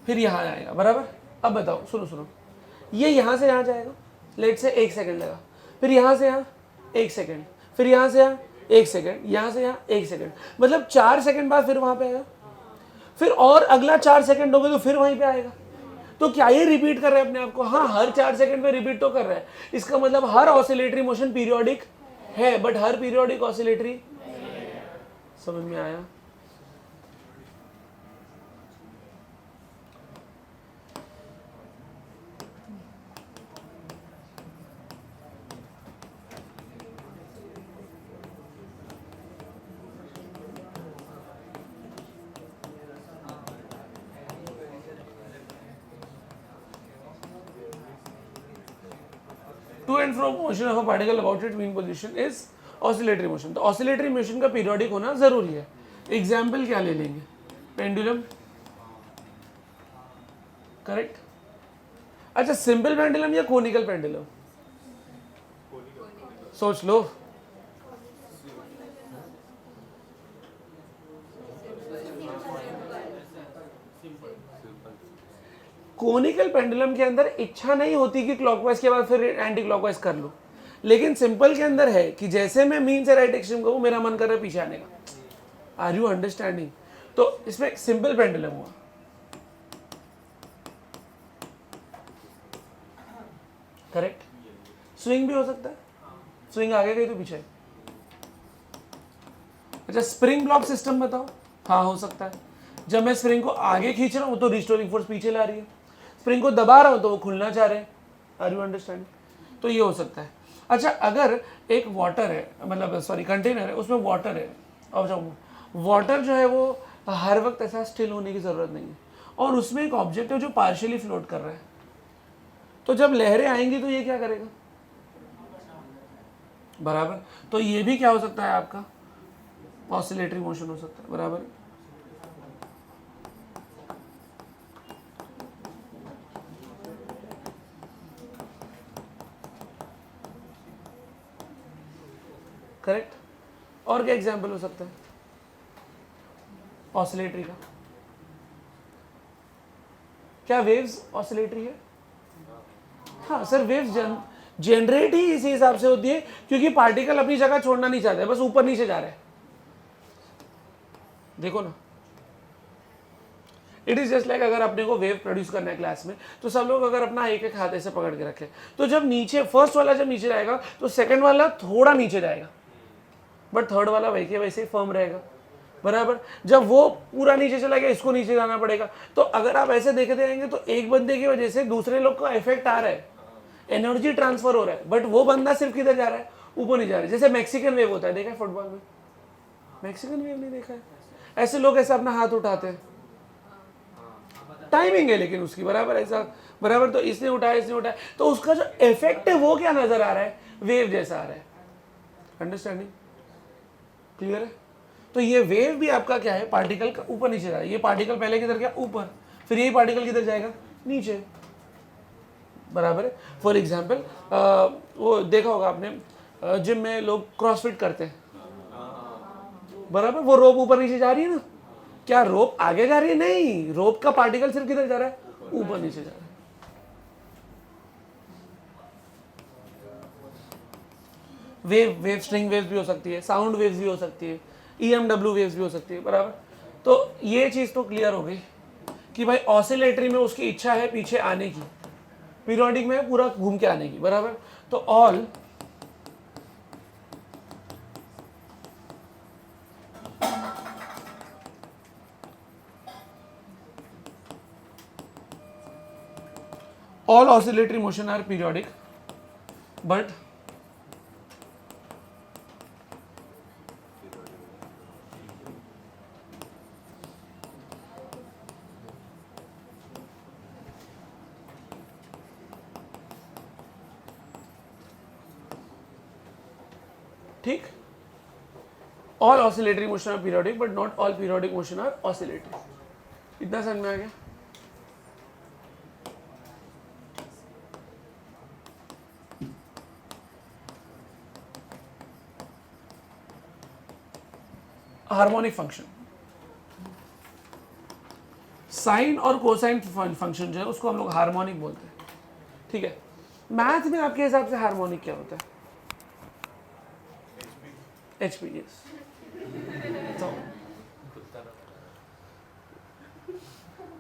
फिर यहाँ आएगा बराबर। अब बताओ, सुनो सुनो, ये यहाँ से यहाँ जाएगा, लेट से 1 सेकंड लगा, फिर यहाँ से यहाँ 1 सेकंड, फिर यहाँ से यहाँ 1 सेकंड, यहाँ से यहाँ 1 सेकंड, मतलब 4 सेकंड बाद फिर वहाँ पे आएगा, फिर और अगला 4 सेकंड हो गए तो फिर वहीं पे आएगा। तो क्या ये रिपीट कर रहा है अपने आप को? हाँ, हर 4 सेकंड पे रिपीट तो कर रहा है। इसका मतलब हर ऑसिलेटरी मोशन पीरियोडिक है, बट हर पीरियोडिक ऑसिलेटरी। समझ में आया? To and fro motion of a particle about it mean position is oscillatory motion. तो ऑसिलेटरी मोशन का पीरियोडिक होना जरूरी है। एग्जाम्पल क्या ले लेंगे? Pendulum, correct. अच्छा, सिंपल पेंडुलम या कोनिकल पेंडुलम? सोच लो। कोनिकल पेंडुलम के अंदर इच्छा नहीं होती कि क्लॉकवाइज के बाद फिर एंटी क्लॉकवाइज कर लो, लेकिन सिंपल के अंदर है कि जैसे मैं मीन से राइट एक्सट्रीम कहूँ, मेरा मन कर रहा है पीछे आने का। Are you understanding? तो इसमें सिंपल पेंडुलम हुआ। करेक्ट। स्विंग भी हो सकता है, स्विंग आगे गई तो पीछे। अच्छा, स्प्रिंग ब्लॉक सिस्टम बताओ। हाँ, हो सकता है। जब मैं स्प्रिंग को आगे खींच रहा हूं तो रिस्टोरिंग फोर्स पीछे ला रही है, स्प्रिंग को दबा रहा हूं तो वो खुलना चाह रहे हैं। Are you understanding? तो ये हो सकता है। अच्छा, अगर एक वाटर है, मतलब सॉरी कंटेनर है, उसमें वाटर है, और जब वाटर जो है वो हर वक्त ऐसा स्टिल होने की जरूरत नहीं है, और उसमें एक ऑब्जेक्ट है जो पार्शियली फ्लोट कर रहा है, तो जब लहरें आएंगी तो ये क्या करेगा? बराबर। तो ये भी क्या हो सकता है? आपका ऑसिलेटरी मोशन हो सकता है बराबर। करेक्ट। और क्या एग्जाम्पल हो सकता है ऑसिलेटरी का? क्या वेव्स ऑसिलेटरी है? हाँ सर, वेव्स जनरेट ही इसी हिसाब से होती है क्योंकि पार्टिकल अपनी जगह छोड़ना नहीं चाहता है, बस ऊपर नीचे जा रहा है। देखो ना, इट इज जस्ट लाइक अगर अपने को वेव प्रोड्यूस करना है क्लास में, तो सब लोग अगर अपना एक एक हाथ ऐसे पकड़ के रखे, तो जब नीचे फर्स्ट वाला जब नीचे जाएगा तो सेकंड वाला थोड़ा नीचे जाएगा, बट थर्ड वाला वैसे ही फर्म रहेगा बराबर। जब वो पूरा नीचे चला गया, इसको नीचे जाना पड़ेगा। तो अगर आप ऐसे देखते रहेंगे तो एक बंदे की वजह से दूसरे लोग का इफेक्ट आ रहा है, एनर्जी ट्रांसफर हो रहा है, बट वो बंदा सिर्फ किधर जा रहा है? ऊपर नहीं जा रहा है। जैसे मैक्सिकन वेव होता है, देखा है फुटबॉल में? मैक्सिकन वेव नहीं देखा है? ऐसे लोग ऐसे अपना हाथ उठाते हैं, टाइमिंग है लेकिन उसकी बराबर ऐसा बराबर, तो इसने उठाया, तो उसका जो इफेक्ट है वो क्या नजर आ रहा है? वेव जैसा आ रहा है। अंडरस्टैंडिंग क्लियर है? तो ये वेव भी आपका क्या है? पार्टिकल का ऊपर नीचे जा रहा है। ये पार्टिकल पहले किधर गया? ऊपर, फिर यही पार्टिकल किधर जाएगा? नीचे। बराबर है। फॉर एग्जाम्पल वो देखा होगा आपने, जिम में लोग क्रॉसफिट करते हैं, बराबर, वो रोप ऊपर नीचे जा रही है ना, क्या रोप आगे जा रही है? नहीं, रोप का पार्टिकल सिर्फ किधर जा रहा है? ऊपर नीचे जा रहा है। वेव स्ट्रिंग वेव्स भी हो सकती है, साउंड वेव्स भी हो सकती है, EMW वेव्स भी हो सकती है, बराबर। तो ये चीज तो क्लियर हो गई कि भाई ऑसिलेटरी में उसकी इच्छा है पीछे आने की, पीरियोडिक में पूरा घूम के आने की, बराबर। तो all oscillatory motion are periodic, but ठीक, all oscillatory motion are periodic but not all periodic motion are oscillatory। इतना समझ में आ गया? हार्मोनिक फंक्शन, साइन और कोसाइन फंक्शन जो है उसको हम लोग हार्मोनिक बोलते हैं, ठीक है। मैथ में आपके हिसाब से हार्मोनिक क्या होता है? HP, yes. तो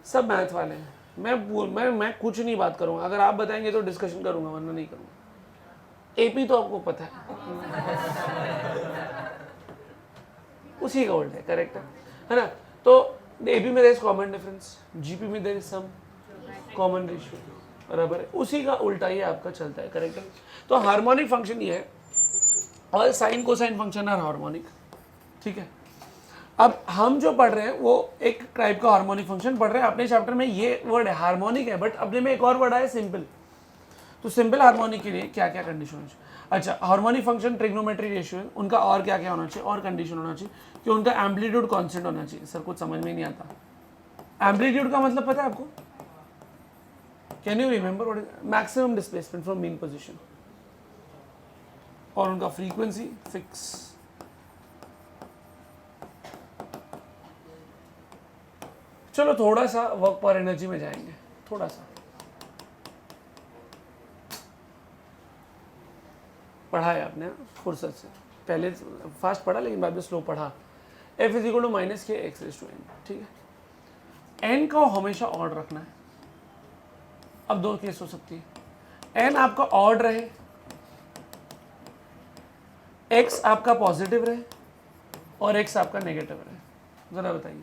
सब मैथ वाले हैं, मैं कुछ नहीं बात करूंगा, अगर आप बताएंगे तो डिस्कशन करूंगा, वरना नहीं करूंगा। AP तो आपको पता है, उसी का उल्टा है, करेक्ट है ना। तो AP में there is common difference, GP में there is some common ratio, बराबर है, उसी का उल्टा ही आपका चलता है, करेक्ट है। तो हार्मोनिक फंक्शन ये है, all sine cosine function are harmonic, ठीक है। अब हम जो पढ़ रहे हैं वो एक टाइप का हार्मोनिक फंक्शन पढ़ रहे हैं, अपने चैप्टर में ये वर्ड है हार्मोनिक है, बट अपने में एक और वर्ड है सिंपल। तो सिंपल हार्मोनिक के लिए क्या क्या कंडीशन होनी चाहिए? अच्छा, हार्मोनिक फंक्शन ट्रिग्नोमेट्री रेशियो है, उनका और क्या क्या होना चाहिए, और कंडीशन होना चाहिए कि उनका एम्पलीट्यूड कांस्टेंट होना चाहिए। सर कुछ समझ में नहीं आता, एम्पलीट्यूड का मतलब पता है आपको? Can you remember what is maximum displacement from mean position, और उनका फ्रीक्वेंसी फिक्स। चलो थोड़ा सा वर्क पर एनर्जी में जाएंगे, थोड़ा सा पढ़ा है आपने फुर्सत से, पहले फास्ट पढ़ा लेकिन बाद में स्लो पढ़ा। F is equal to minus k x raise to n, ठीक है। n का हमेशा ऑड रखना है। अब दो केस हो सकती है, n आपका ऑड रहे, x आपका पॉजिटिव रहे और x आपका नेगेटिव रहे। जरा बताइए,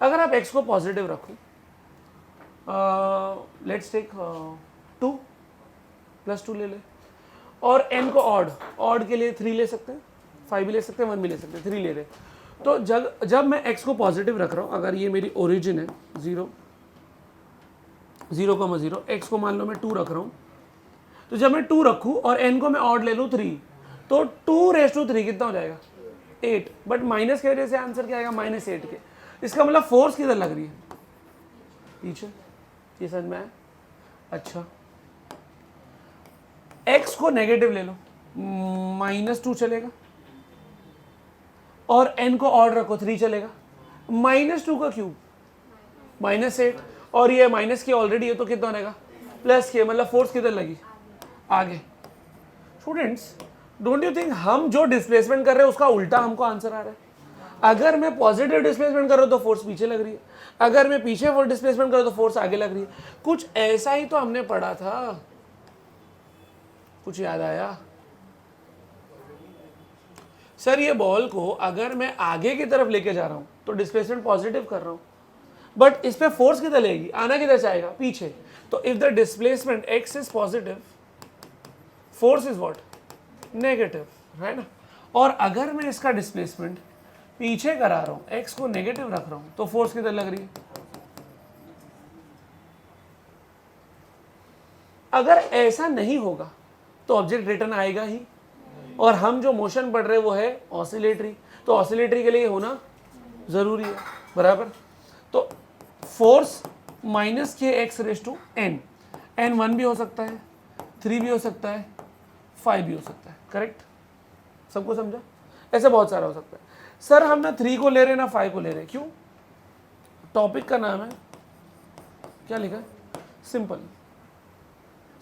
अगर आप x को पॉजिटिव रखो, लेट्स टेक 2 + 2 ले ले, और n को ऑड के लिए 3 ले सकते हैं, 5 भी ले सकते हैं, 1 भी ले सकते हैं, 3 ले रहे। तो जब मैं x को पॉजिटिव रख रहा हूँ, अगर ये मेरी ओरिजिन है 0, 0,0, x को मान लो मैं 2 रख रहा हूँ, तो जब मैं 2 रखूँ और n को मैं ऑड ले लूँ 3, तो 2⁻³ कितना हो जाएगा? 8। बट माइनस की वजह से आंसर क्या आएगा? -8 के। इसका मतलब फोर्स किधर लग रही है? पीछे। ये समझ में आया? अच्छा, x को नेगेटिव ले लो, -2 चलेगा, और n को ऑड रखो 3 चलेगा, -2 का क्यूब -8, और ये माइनस की ऑलरेडी है तो कितना रहेगा? प्लस के, मतलब फोर्स किधर लगी? आगे। स्टूडेंट्स, डोंट यू थिंक हम जो डिस्प्लेसमेंट कर रहे हैं उसका उल्टा हमको आंसर आ रहा है? अगर मैं पॉजिटिव डिस्प्लेसमेंट कर रहा हूं तो फोर्स पीछे लग रही है, अगर मैं पीछे वो डिस्प्लेसमेंट कर रहा हूं तो फोर्स आगे लग रही है। कुछ ऐसा ही तो हमने पढ़ा था, कुछ याद आया? सर ये बॉल को अगर मैं आगे की तरफ लेके जा रहा हूं तो डिस्प्लेसमेंट पॉजिटिव कर रहा हूं, बट इस पे फोर्स किधर लगेगी? आना किधर से आएगा? पीछे। तो if the displacement x is positive, force is what? Negative, है ना। और अगर मैं इसका डिस्प्लेसमेंट पीछे करा रहा हूं, x को नेगेटिव रख रहा हूं, तो फोर्स किधर लग रही है? अगर ऐसा नहीं होगा तो ऑब्जेक्ट रिटर्न आएगा ही, और हम जो मोशन पढ़ रहे हैं वो है ऑसिलेटरी, तो ऑसिलेटरी के लिए होना जरूरी है, बराबर। तो फोर्स -kx⁻n, n 1 भी हो सकता है, 3 भी हो सकता है, 5 भी हो सकता है, करेक्ट? सबको समझा? ऐसे बहुत सारा हो सकता है। सर हम ना 3 को ले रहे ना 5 को ले रहे, क्यों? टॉपिक का नाम है क्या लिखा है? सिंपल।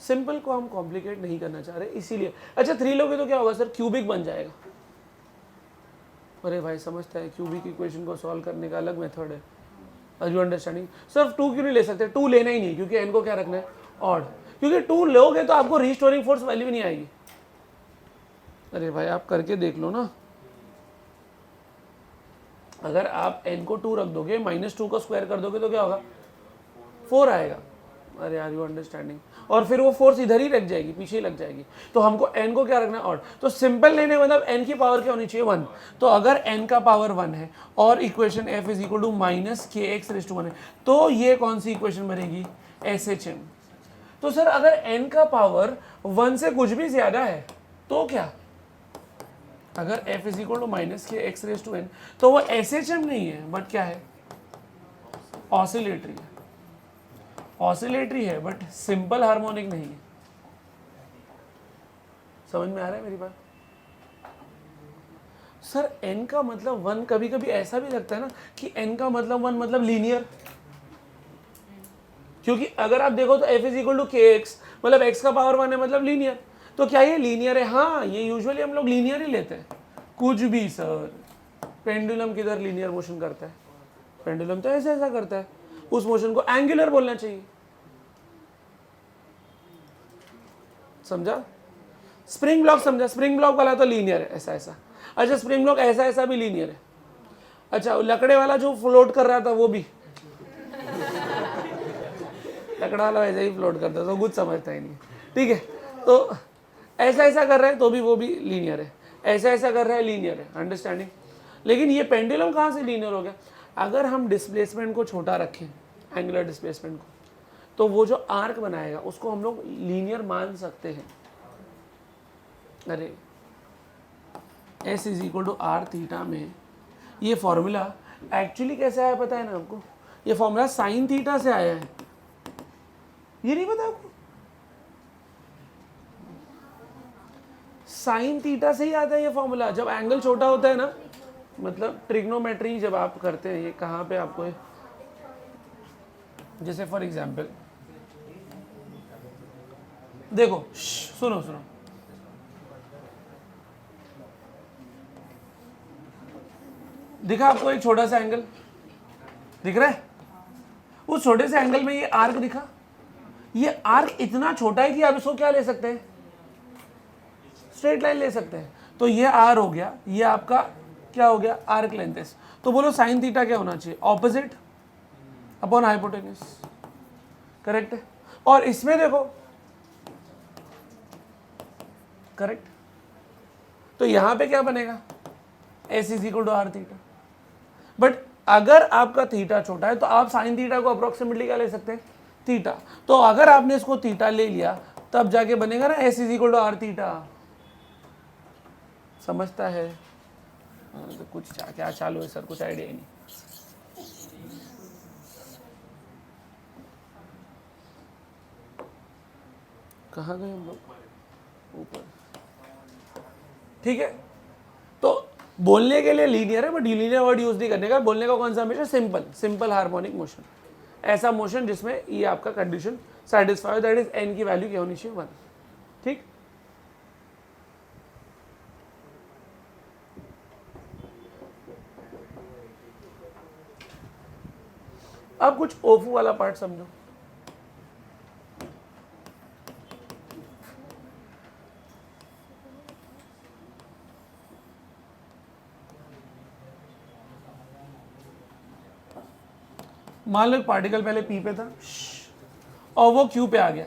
सिंपल को हम कॉम्प्लिकेट नहीं करना चाह रहे इसीलिए। अच्छा 3 लोगे तो क्या होगा सर? क्यूबिक बन जाएगा। अरे भाई समझता है, क्यूबिक इक्वेशन को सॉल्व करने का अलग मेथड है। Are you understanding? सिर्फ 2 क्यों नहीं ले सकते? 2 लेना ही नहीं, क्योंकि n को क्या रखना है? ऑड। क्योंकि 2 लोगे तो आपको रीस्टोरिंग फोर्स वैल्यू नहीं आएगी। अरे भाई आप करके देख लो ना। अगर आप n को 2 रख दोगे, -2 का स्क्वायर कर दोगे तो क्या होगा? 4 आएगा। अरे आर यू अंडरस्टैंडिंग? और फिर वो फोर्स इधर ही रख जाएगी, पीछे ही लग जाएगी। तो हमको n को क्या रखना है? ऑड। तो सिंपल लेने का मतलब n की पावर क्या होनी चाहिए? 1। तो अगर n का पावर 1 है और equation f is equal to -kx⁻1 है, तो ये कौन सी इक्वेशन बनेगी? SHM। तो सर अगर n का पावर 1 से कुछ भी ज्यादा है तो क्या? अगर f is equal to -kx⁻n तो वो SHM नहीं है, बट क्या है? ऑसिलेटरी है। ऑसिलेटरी है बट सिंपल हार्मोनिक नहीं है। समझ में आ रहा है मेरी बात? सर n का मतलब 1, कभी कभी ऐसा भी लगता है ना कि n का मतलब 1 मतलब लीनियर। क्योंकि अगर आप देखो तो f is equal to kx, मतलब x का पावर 1 है मतलब लीनियर। तो क्या ये लीनियर है? हाँ, ये यूजुअली हम लोग लीनियर ही लेते हैं। कुछ भी सर। पेंडुलम किधर लीनियर मोशन करता है? पेंडुलम तो ऐसा ऐसा करता है। उस मोशन को एंगुलर बोलना चाहिए। समझा? स्प्रिंग ब्लॉक समझा? स्प्रिंग ब्लॉक वाला तो लीनियर है, ऐसा ऐसा। अच्छा स्प्रिंग ब्लॉक ऐसा ऐसा भी लीनियर है। अच्छा लकड़े वाला जो फ्लोट कर रहा था वो भी लकड़ा वाला वैसे ही फ्लोट करता है, तो कुछ समझता ही नहीं। ठीक है, तो ऐसा ऐसा कर रहा है तो भी वो भी लीनियर है, ऐसा ऐसा कर रहा है लीनियर है। अंडरस्टैंडिंग? लेकिन ये पेंडुलम कहाँ से लीनियर हो गया? अगर हम डिस्प्लेसमेंट को छोटा रखें, एंगुलर डिस्प्लेसमेंट को, तो वो जो आर्क बनाएगा उसको हम लोग लीनियर मान सकते हैं। अरे S is equal to r theta में ये फॉर्मूला एक्चुअली कैसे आया पता है ना आपको? ये फॉर्मूला साइन थीटा से आया है। ये नहीं पता आपको? साइन थीटा से ही आता है ये फॉर्मूला। जब एंगल छोटा होता है ना, मतलब ट्रिग्नोमेट्री जब आप करते हैं, ये कहाँ पे आपको है? जैसे फॉर एग्जाम्पल देखो, सुनो सुनो, दिखा आपको एक छोटा सा एंगल दिख रहा है? उस छोटे से एंगल में ये आर्क दिखा। ये आर्क इतना छोटा है कि आप इसको क्या ले सकते हैं? स्ट्रेट लाइन ले सकते हैं। तो ये आर हो गया, ये आपका क्या हो गया? Arc length. तो बोलो साइन थीटा क्या होना चाहिए? Opposite upon hypotenuse. करेक्ट है? और इसमें देखो, करेक्ट। तो यहां पे क्या बनेगा? S is equal to r theta. But अगर आपका थीटा छोटा है तो आप साइन थीटा को अप्रोक्सीमेटली क्या ले सकते हैं? थीटा। तो अगर आपने इसको थीटा ले लिया तब जाके बनेगा ना S is equal to r theta. समझता है? तो कुछ क्या चालू है सर, कुछ आइडिया ही नहीं। कहाँ गए हम लोग? ऊपर। ठीक है, तो बोलने के लिए लीनियर है बट लीनियर वर्ड यूज नहीं करने का। बोलने का कौन सा हमेशा? सिंपल। सिंपल हार्मोनिक मोशन, ऐसा मोशन जिसमें ये आपका कंडीशन सेटिस्फाई हो, दैट इज n की वैल्यू क्या होनी चाहिए? 1। ठीक। अब कुछ ओफू वाला पार्ट समझो। मान लो एक पार्टिकल पहले पी पे था और वो क्यू पे आ गया।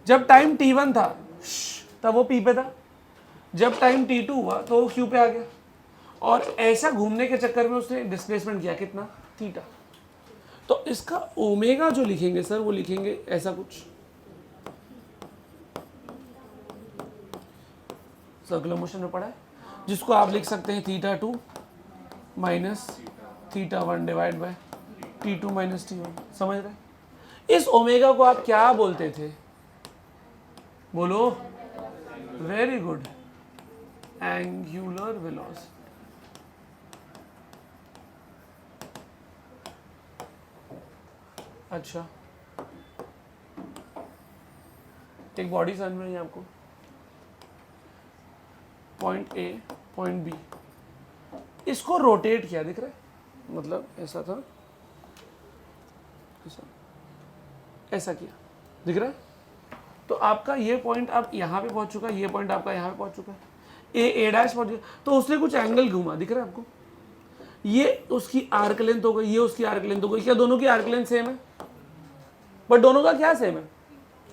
जब टाइम t1 था तब वो पी पे था, जब टाइम t2 हुआ तो वो क्यू पे आ गया। और ऐसा घूमने के चक्कर में उसने डिस्प्लेसमेंट किया कितना? थीटा। तो इसका ओमेगा जो लिखेंगे सर वो लिखेंगे ऐसा कुछ, सर्कुलर मोशन में पड़ा है, जिसको आप लिख सकते हैं θ2 minus θ1 divide by T2 minus T1। समझ रहे? इस ओमेगा को आप क्या बोलते थे? बोलो। Very good, angular velocity. अच्छा, एक बॉडी समझ में नहीं आपको? पॉइंट ए, पॉइंट बी, इसको रोटेट किया, दिख रहा है? मतलब ऐसा था, ऐसा किया, दिख रहा है? तो आपका ये पॉइंट आप यहाँ पे पहुंच चुका है, ये पॉइंट आपका यहाँ पे पहुंच चुका है, ए डैश पहुंच गया, तो उसने कुछ एंगल घूमा, दिख रहा है आपको? ये उसकी आर्क लेंथ हो गई, ये उसकी आर्क लेंथ हो गई। क्या दोनों की आर्क लेंथ सेम है? बट दोनों का क्या सेम है?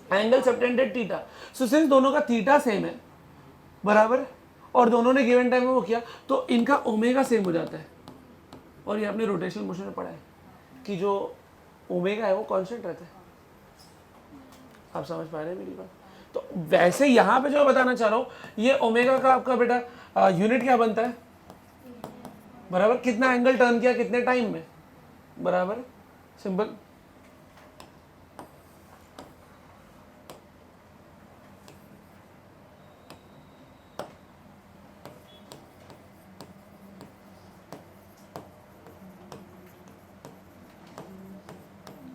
Angle subtended theta. So since दोनों का थीटा सेम है, बराबर, और दोनों ने गिवन टाइम में वो किया, तो इनका ओमेगा सेम हो जाता है। और ये आपने रोटेशनल मोशन में पढ़ा है कि जो ओमेगा है वो कांस्टेंट रहता है। आप समझ पा रहे हैं मेरी बात? तो वैसे यहां पे जो बताना चाह रहा हूं, ये ओमेगा का आपका बेटा यूनिट क्या बनता है? बराबर, कितना एंगल टर्न किया कितने टाइम में, बराबर, सिंपल।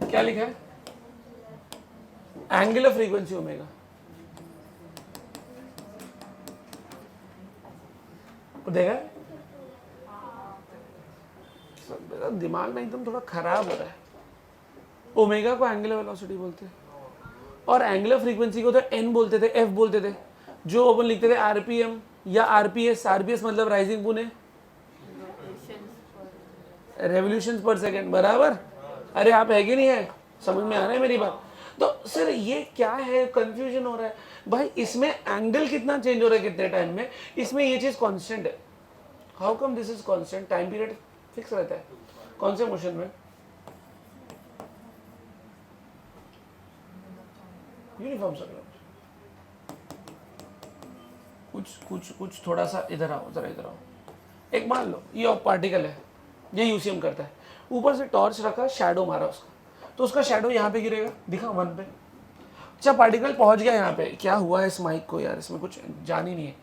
क्या लिखा है? Angular frequency omega. देखा? मेरा दिमाग ना एकदम थोड़ा खराब हो रहा है। ओमेगा को एंगुलर वेलोसिटी बोलते हैं, और एंगुलर फ्रीक्वेंसी को तो एन बोलते थे, एफ बोलते थे, जो अपन लिखते थे आरपीएम या आरपीएस। आरपीएस मतलब राइजिंग पुणे, रेवोल्यूशन पर सेकेंड, बराबर। अरे आप है कि नहीं है? समझ में आ रहा है मेरी बात? तो सर ये क्या है, कंफ्यूजन हो रहा है भाई। इसमें एंगल कितना चेंज हो रहा है कितने टाइम में, इसमें ये चीज कांस्टेंट है। How come this is constant? Time period fix रहता है। कौन से मोशन में? Uniform circular. कुछ थोड़ा सा इधर आओ, जरा इधर आओ। एक मान लो ये पार्टिकल है, ये यूसीएम करता है, ऊपर से टॉर्च रखा, शैडो मारा उसका, तो उसका शैडो यहाँ पे गिरेगा, दिखा 1 पे। अच्छा, पार्टिकल पहुंच गया यहाँ पे, क्या हुआ है इस माइक को यार, इसमें कुछ जान ही नहीं है।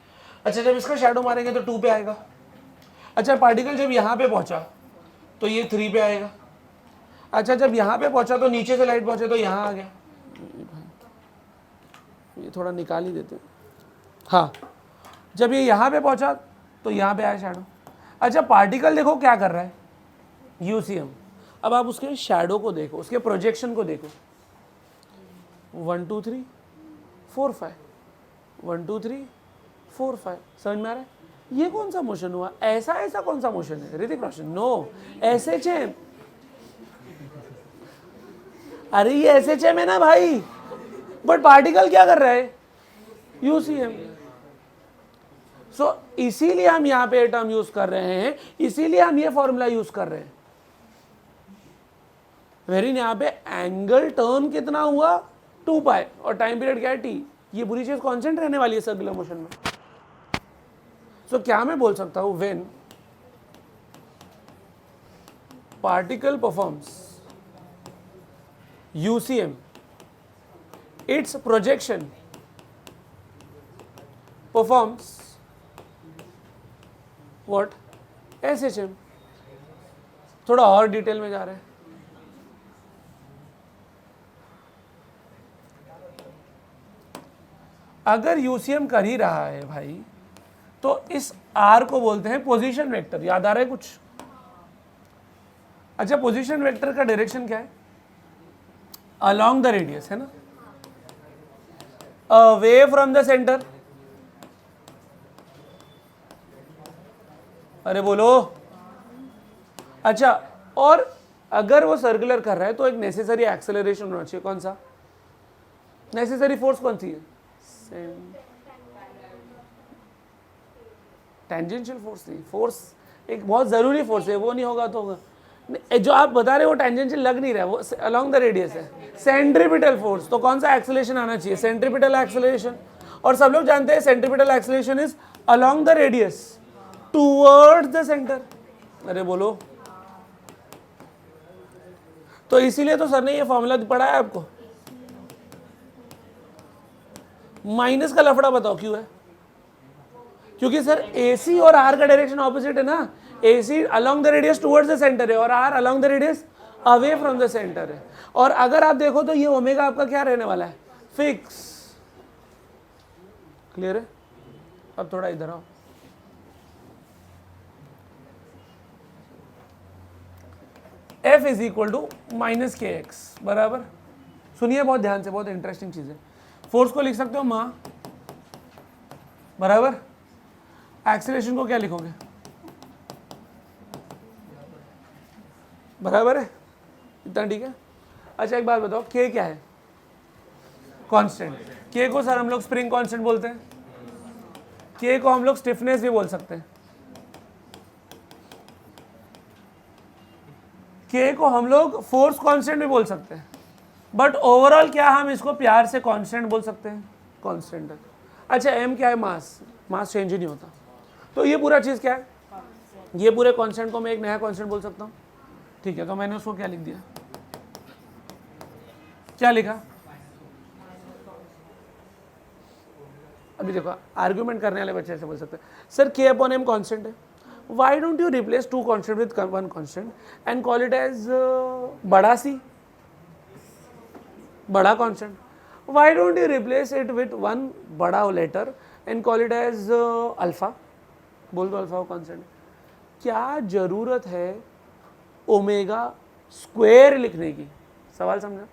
अच्छा, जब इसका शैडो मारेंगे तो 2 पे आएगा। अच्छा, पार्टिकल जब यहाँ पे पहुंचा तो ये 3 पे आएगा। अच्छा, जब यहाँ पे पहुंचा तो नीचे से लाइट पहुंचे तो यहाँ आ गया। ये थोड़ा निकाल ही देते हैं। हाँ, जब ये यहाँ पे पहुंचा तो यहाँ पे आया शैडो। अच्छा, पार्टिकल देखो क्या कर रहा है, यूसीएम। अब आप उसके शैडो को देखो, उसके प्रोजेक्शन को देखो। 1 2 3 4 5, 1 2 3 4 5। समझ में आ रहा है? ये कौन सा मोशन हुआ? ऐसा कौन सा मोशन है ऋतिक रोशन? No, SHM. अरे ये एसएचएम है ना भाई, बट पार्टिकल क्या कर रहा है? यूसीएम। सो इसीलिए हम यहां पे टर्म यूज कर रहे हैं, इसीलिए हम ये फॉर्मूला यूज कर रहे हैं। वेरी, यहाँ पे एंगल टर्न कितना हुआ? 2 पाई, और टाइम पीरियड क्या है? टी। ये पूरी चीज कांस्टेंट रहने वाली है सर्कुलर मोशन में। सो क्या मैं बोल सकता हूं, when particle performs UCM, it's projection performs what? SHM. थोड़ा और डिटेल में जा रहे हैं। अगर यूसीएम कर ही रहा है भाई, तो इस आर को बोलते हैं पोजीशन वेक्टर। याद आ रहा है कुछ? अच्छा, पोजीशन वेक्टर का डायरेक्शन क्या है? अलोंग द रेडियस, है ना, अवे फ्रॉम द सेंटर। अरे बोलो। अच्छा, और अगर वो सर्कुलर कर रहा है तो एक नेसेसरी एक्सेलरेशन होना चाहिए। कौन सा नेसेसरी फोर्स? कौन सी है? टेंजेंशियल फोर्स नहीं, फोर्स एक बहुत जरूरी फोर्स है, वो नहीं होगा तो होगा। जो आप बता रहे हो वो टेंजेंशियल लग नहीं रहा है, वो अलोंग द रेडियस है। सेंट्रीपिटल फोर्स, तो कौन सा एक्सेलरेशन आना चाहिए? Centripetal acceleration. और सब लोग जानते हैं centripetal acceleration is along the radius towards the centre. अरे बोलो। तो इसीलिए तो सर ने ये फॉर्मूला पढ़ा है आपको। माइनस का लफड़ा बताओ क्यों है? क्योंकि सर AC और R का डायरेक्शन ऑपोजिट है ना। AC along the radius towards the centre है और R along the radius away from the centre है। और अगर आप देखो तो ये ओमेगा आपका क्या रहने वाला है? फिक्स। क्लियर है? अब थोड़ा इधर आओ। F is equal to minus k x बराबर। सुनिए बहुत ध्यान से, बहुत इंटरेस्टिंग चीज है। फोर्स को लिख सकते हो मां बराबर, एक्सीलरेशन को क्या लिखोगे? बराबर है, इतना ठीक है। अच्छा एक बात बताओ, के क्या है? कांस्टेंट। के को सर हम लोग स्प्रिंग कांस्टेंट बोलते हैं, के को हम लोग स्टिफनेस भी बोल सकते हैं, के को हम लोग फोर्स कांस्टेंट भी बोल सकते हैं, बट ओवरऑल क्या हम इसको प्यार से कांस्टेंट बोल सकते हैं? कांस्टेंट। अच्छा एम क्या है? मास। मास चेंज ही नहीं होता। तो ये पूरा चीज क्या है? ये पूरे कांस्टेंट को मैं एक नया कांस्टेंट बोल सकता हूँ। ठीक है, तो मैंने उसको क्या लिख दिया? क्या लिखा? अभी देखो, आर्ग्यूमेंट करने वाले बच्चे ऐसे बोल सकते हैं, sir k upon m constant है, why don't you replace two constant with one constant and call it as बड़ा सी, बड़ा constant? Why don't you replace it with one बड़ा letter and call it as alpha? बोल दो alpha constant. क्या जरूरत है omega square लिखने की? सवाल समझा?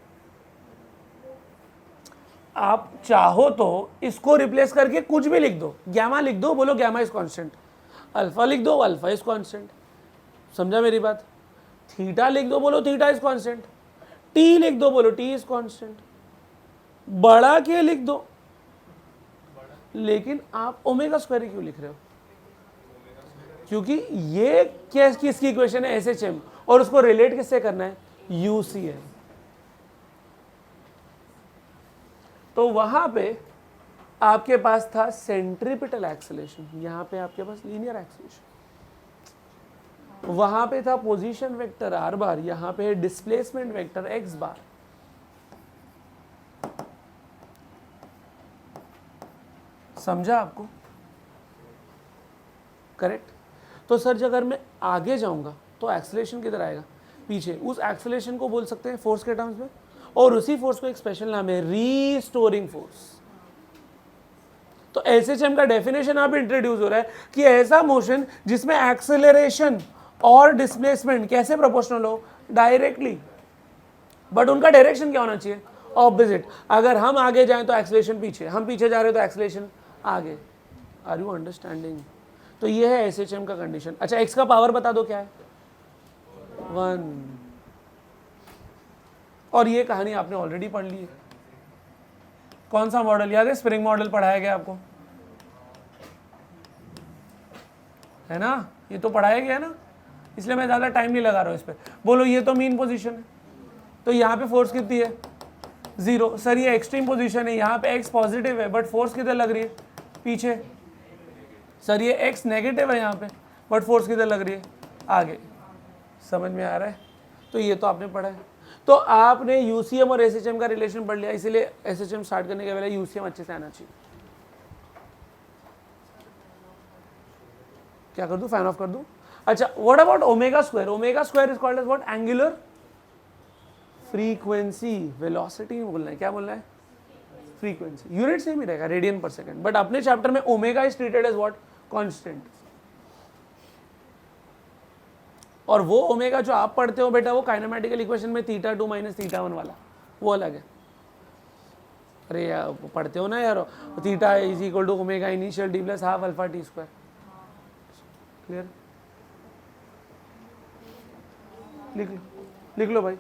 आप चाहो तो इसको रिप्लेस करके कुछ भी लिख दो, गैमा लिख दो, बोलो गैमा इज कांस्टेंट, अल्फा लिख दो, अल्फा इज कांस्टेंट। समझा मेरी बात? थीटा लिख दो, बोलो थीटा इज कांस्टेंट, टी लिख दो, बोलो टी इज कांस्टेंट, बड़ा के लिख दो। लेकिन आप ओमेगा स्क्वायर क्यों लिख रहे हो? क्योंकि ये क्या किसकी इक्वेशन है? SHM, और उसको रिलेट किससे करना है? UCL। तो वहां पे आपके पास था सेंट्रीपिटल एक्सेलरेशन, यहां पे आपके पास लीनियर एक्सेलरेशन, वहां पे था पोजीशन वेक्टर r बार, यहां पे है डिस्प्लेसमेंट वेक्टर x बार। समझा आपको? करेक्ट। तो सर अगर मैं आगे जाऊंगा तो एक्सेलरेशन किधर आएगा? पीछे। उस एक्सेलरेशन को बोल सकते हैं फोर्स के टर्म्स में, और उसी फोर्स को एक स्पेशल नाम है रीस्टोरिंग फोर्स। तो SHM का डेफिनेशन अब इंट्रोड्यूस हो रहा है कि ऐसा मोशन जिसमें एक्सेलरेशन और डिस्प्लेसमेंट कैसे प्रोपोर्शनल हो? डायरेक्टली। बट उनका डायरेक्शन क्या होना चाहिए? ऑपोजिट। अगर हम आगे जाएं तो एक्सेलरेशन पीछे, हम पीछे जा रहे हो तो एक्सेलरेशन आगे। Are you understanding? तो ये है SHM का कंडीशन। अच्छा x का पावर बता दो क्या है? 1। और ये कहानी आपने ऑलरेडी पढ़ ली है। कौन सा मॉडल याद है? स्प्रिंग मॉडल पढ़ाया गया आपको, है ना? ये तो पढ़ाया गया ना, इसलिए मैं ज़्यादा टाइम नहीं लगा रहा हूँ इस पर। बोलो ये तो मीन पोजीशन है, तो यहाँ पे फोर्स कितनी है? 0। सर ये एक्सट्रीम पोजीशन है, यहाँ पे x पॉजिटिव है बट फोर्स किधर लग रही है? पीछे। सर ये x नेगेटिव है यहाँ पे, बट फोर्स किधर लग रही है? आगे। समझ में आ रहा है? तो ये तो आपने पढ़ा है। तो आपने UCM और SHM का रिलेशन पढ़ लिया, इसीलिए SHM स्टार्ट करने के पहले UCM अच्छे से आना चाहिए। क्या कर दूं? फैन ऑफ कर दूं? अच्छा what about omega square? Omega square is called as what? Angular frequency. Velocity बोलना है, क्या बोलना है? फ्रीक्वेंसी। यूनिट सेम ही रहेगा, रेडियन पर सेकंड, बट अपने चैप्टर में omega is treated as what? Constant. और वो ओमेगा जो आप पढ़ते हो बेटा, वो काइनेमेटिकल इक्वेशन में θ2 माइनस θ1 वाला, वो अलग है। अरे यार पढ़ते हो ना यार, theta is equal to omega initial d plus half alpha t square. Clear? लिख लो भाई।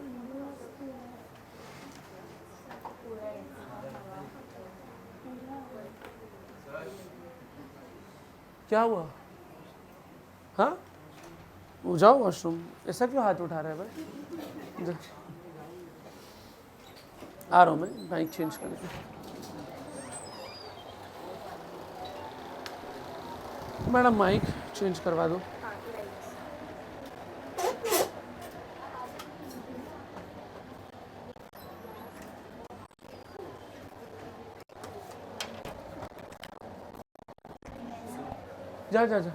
क्या हुआ? हाँ जाओ वॉशरूम। ऐसा क्यों हाथ उठा रहा है भाई? आ रहा हूँ मैं, माइक चेंज करके। मैडम माइक चेंज करवा दो। जा जा जा।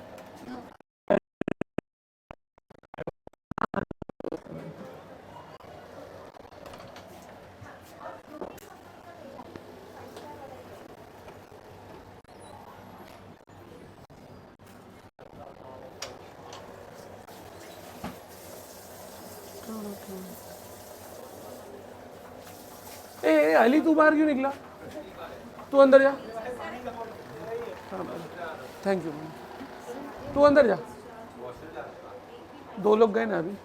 ए अली तू बाहर क्यों निकला? तू अंदर जा। Thank you. तू अंदर जा। 2 लोग गए ना अभी।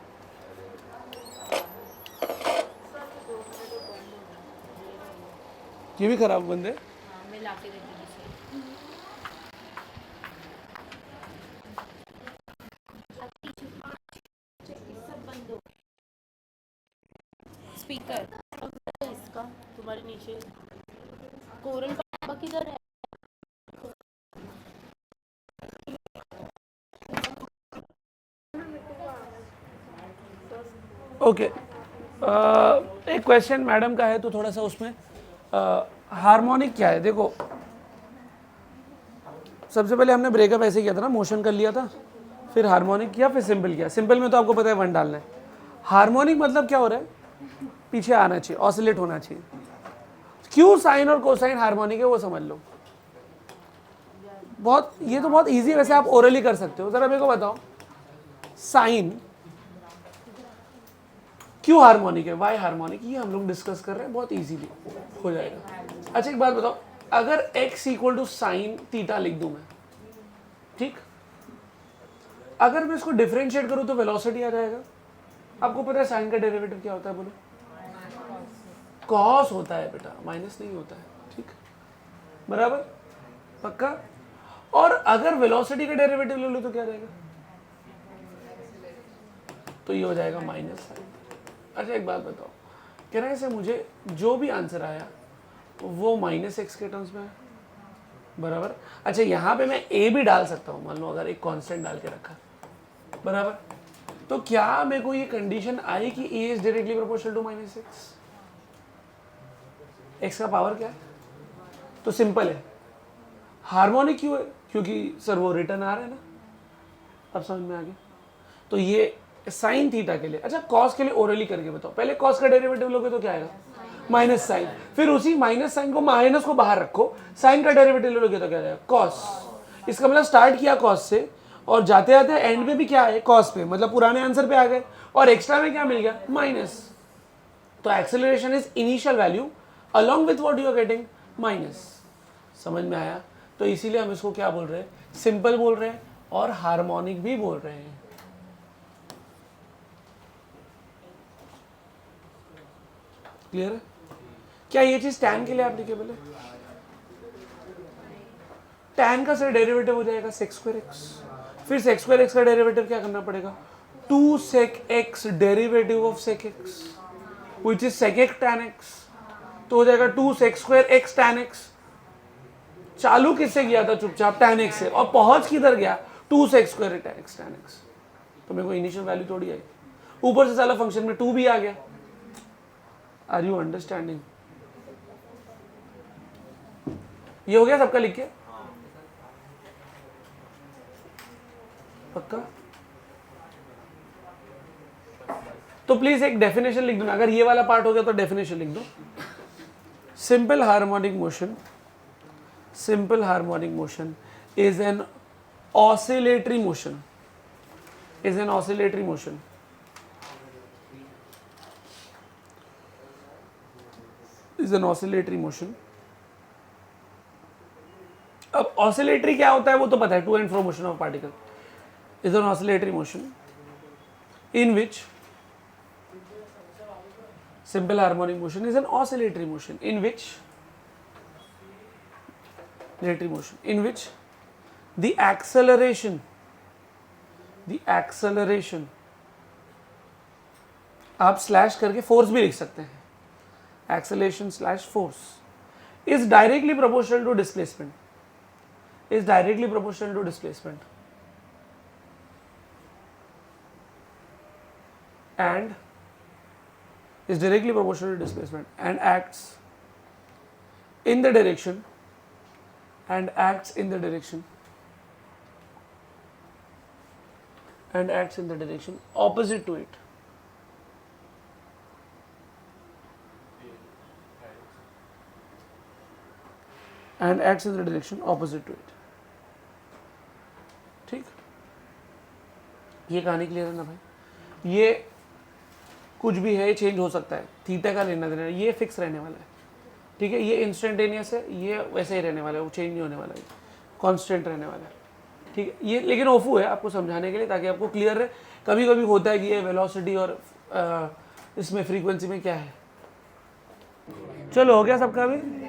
ये भी खराब बंद है। स्पीकर इसका तुम्हारे नीचे कोरल पापा किधर है? ओके एक क्वेश्चन मैडम का है तो थोड़ा सा उसमें हार्मोनिक क्या है। देखो सबसे पहले हमने ब्रेकअप ऐसे किया था ना, मोशन कर लिया था, फिर हार्मोनिक किया, फिर सिंपल किया। सिंपल में तो आपको पता है 1 डालना है। हार्मोनिक मतलब क्या हो रहा है, पीछे आना चाहिए, ऑसिलेट होना चाहिए। क्यों साइन और कोसाइन हार्मोनिक है वो समझ लो। बहुत, ये तो बहुत इजी है, वैसे आप ओरली कर सकते हो। जरा मेरे को बताओ साइन क्यों हार्मोनिक है, वाई हार्मोनिक, ये हम लोग डिस्कस कर रहे हैं, बहुत इजीली हो जाएगा। अच्छा एक बात बताओ, अगर x equal to sine theta लिख दूं मैं, ठीक, अगर मैं इसको डिफरेंशिएट करूं तो वेलोसिटी आ जाएगा। आपको पता है साइन का डेरिवेटिव क्या होता है, बोलो? कॉस होता है बेटा, माइनस नहीं होता है, ठीक, बराबर, पक्का। और अगर वेलोसिटी का डेरिवेटिव ले लो तो क्या रहेगा, तो ये हो जाएगा माइनस साइन। अच्छा एक बात बताओ, कहना से मुझे जो भी आंसर आया वो -x के टर्म्स में है, बराबर। अच्छा यहाँ पे मैं a भी डाल सकता हूँ, मान लो अगर एक कांस्टेंट डाल के रखा, बराबर, तो क्या मेरे को ये कंडीशन आई कि a is directly proportional to -x? x का पावर क्या है? तो सिंपल है। हार्मोनिक क्यों है? क्योंकि सर वो रिटर्न आ रहा है ना, अब समझ में आ गया। तो ये साइन थीटा के लिए। अच्छा कॉस के लिए ओरली करके बताओ, पहले कॉस का डेरिवेटिव लोगे तो क्या आएगा, माइनस साइन, फिर उसी माइनस साइन को, माइनस को बाहर रखो, साइन का डेरिवेटिव लोगे तो क्या जाएगा, कॉस। इसका मतलब स्टार्ट किया कॉस से और जाते जाते एंड में भी क्या है, कॉस पे, मतलब पुराने आंसर पे आ गए, और एक्स्ट्रा में क्या मिल गया, माइनस। तो acceleration is initial value along with what you are getting, minus. समझ में आया? तो इसीलिए हम इसको क्या बोल रहे हैं, सिंपल बोल रहे हैं और हार्मोनिक भी बोल रहे हैं। क्लियर है? क्या ये चीज टैन के लिए एप्लीकेबल है? टैन का सर डेरिवेटिव हो जाएगा sec स्क्वायर x, फिर sec स्क्वायर x का डेरिवेटिव क्या करना पड़ेगा, 2 sec x derivative of sec x which is sec x tan x, तो हो जाएगा 2 sec square x tan x। चालू किससे किया था, चुपचाप tan x से, और पहुंच किधर गया, 2 sec square x tan x। तो मेरे को इनिशियल वैल्यू थोड़ी आई, ऊपर से साला फंक्शन में 2 भी आ गया। Are you understanding? ये हो गया सबका लिख के, पक्का? तो प्लीज एक डेफिनेशन लिख दो ना, अगर ये वाला पार्ट हो गया तो डेफिनेशन लिख दो। Simple harmonic motion, simple harmonic motion is an oscillatory motion, is an oscillatory motion, is an oscillatory motion. अब ऑसिलेटरी क्या होता है वो तो पता है, to and fro motion of particle. Is an oscillatory motion in which simple harmonic motion is an oscillatory motion in which the acceleration आप slash करके फोर्स भी लिख सकते हैं, acceleration slash force is directly proportional to displacement, is directly proportional to displacement and is directly proportional to displacement and acts in the direction and acts in the direction opposite to it. And acts in the direction opposite to it. ठीक, ये कहानी clear है ना भाई? ये कुछ भी है, चेंज हो सकता है, थीटा का लेना देना, ये फिक्स रहने वाला है, ठीक है? ये इंस्टेंटेनियस है, ये वैसे ही रहने वाला है, वो चेंज नहीं होने वाला है, कांस्टेंट रहने वाला है, ठीक है? ये लेकिन ओफू है आपको समझाने के लिए, ताकि आपको क्लियर रहे। कभी कभी होता है कि ये वेलोसिटी और इसमें फ्रीक्वेंसी में क्या है। चलो, हो गया सबका भी?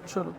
चलो,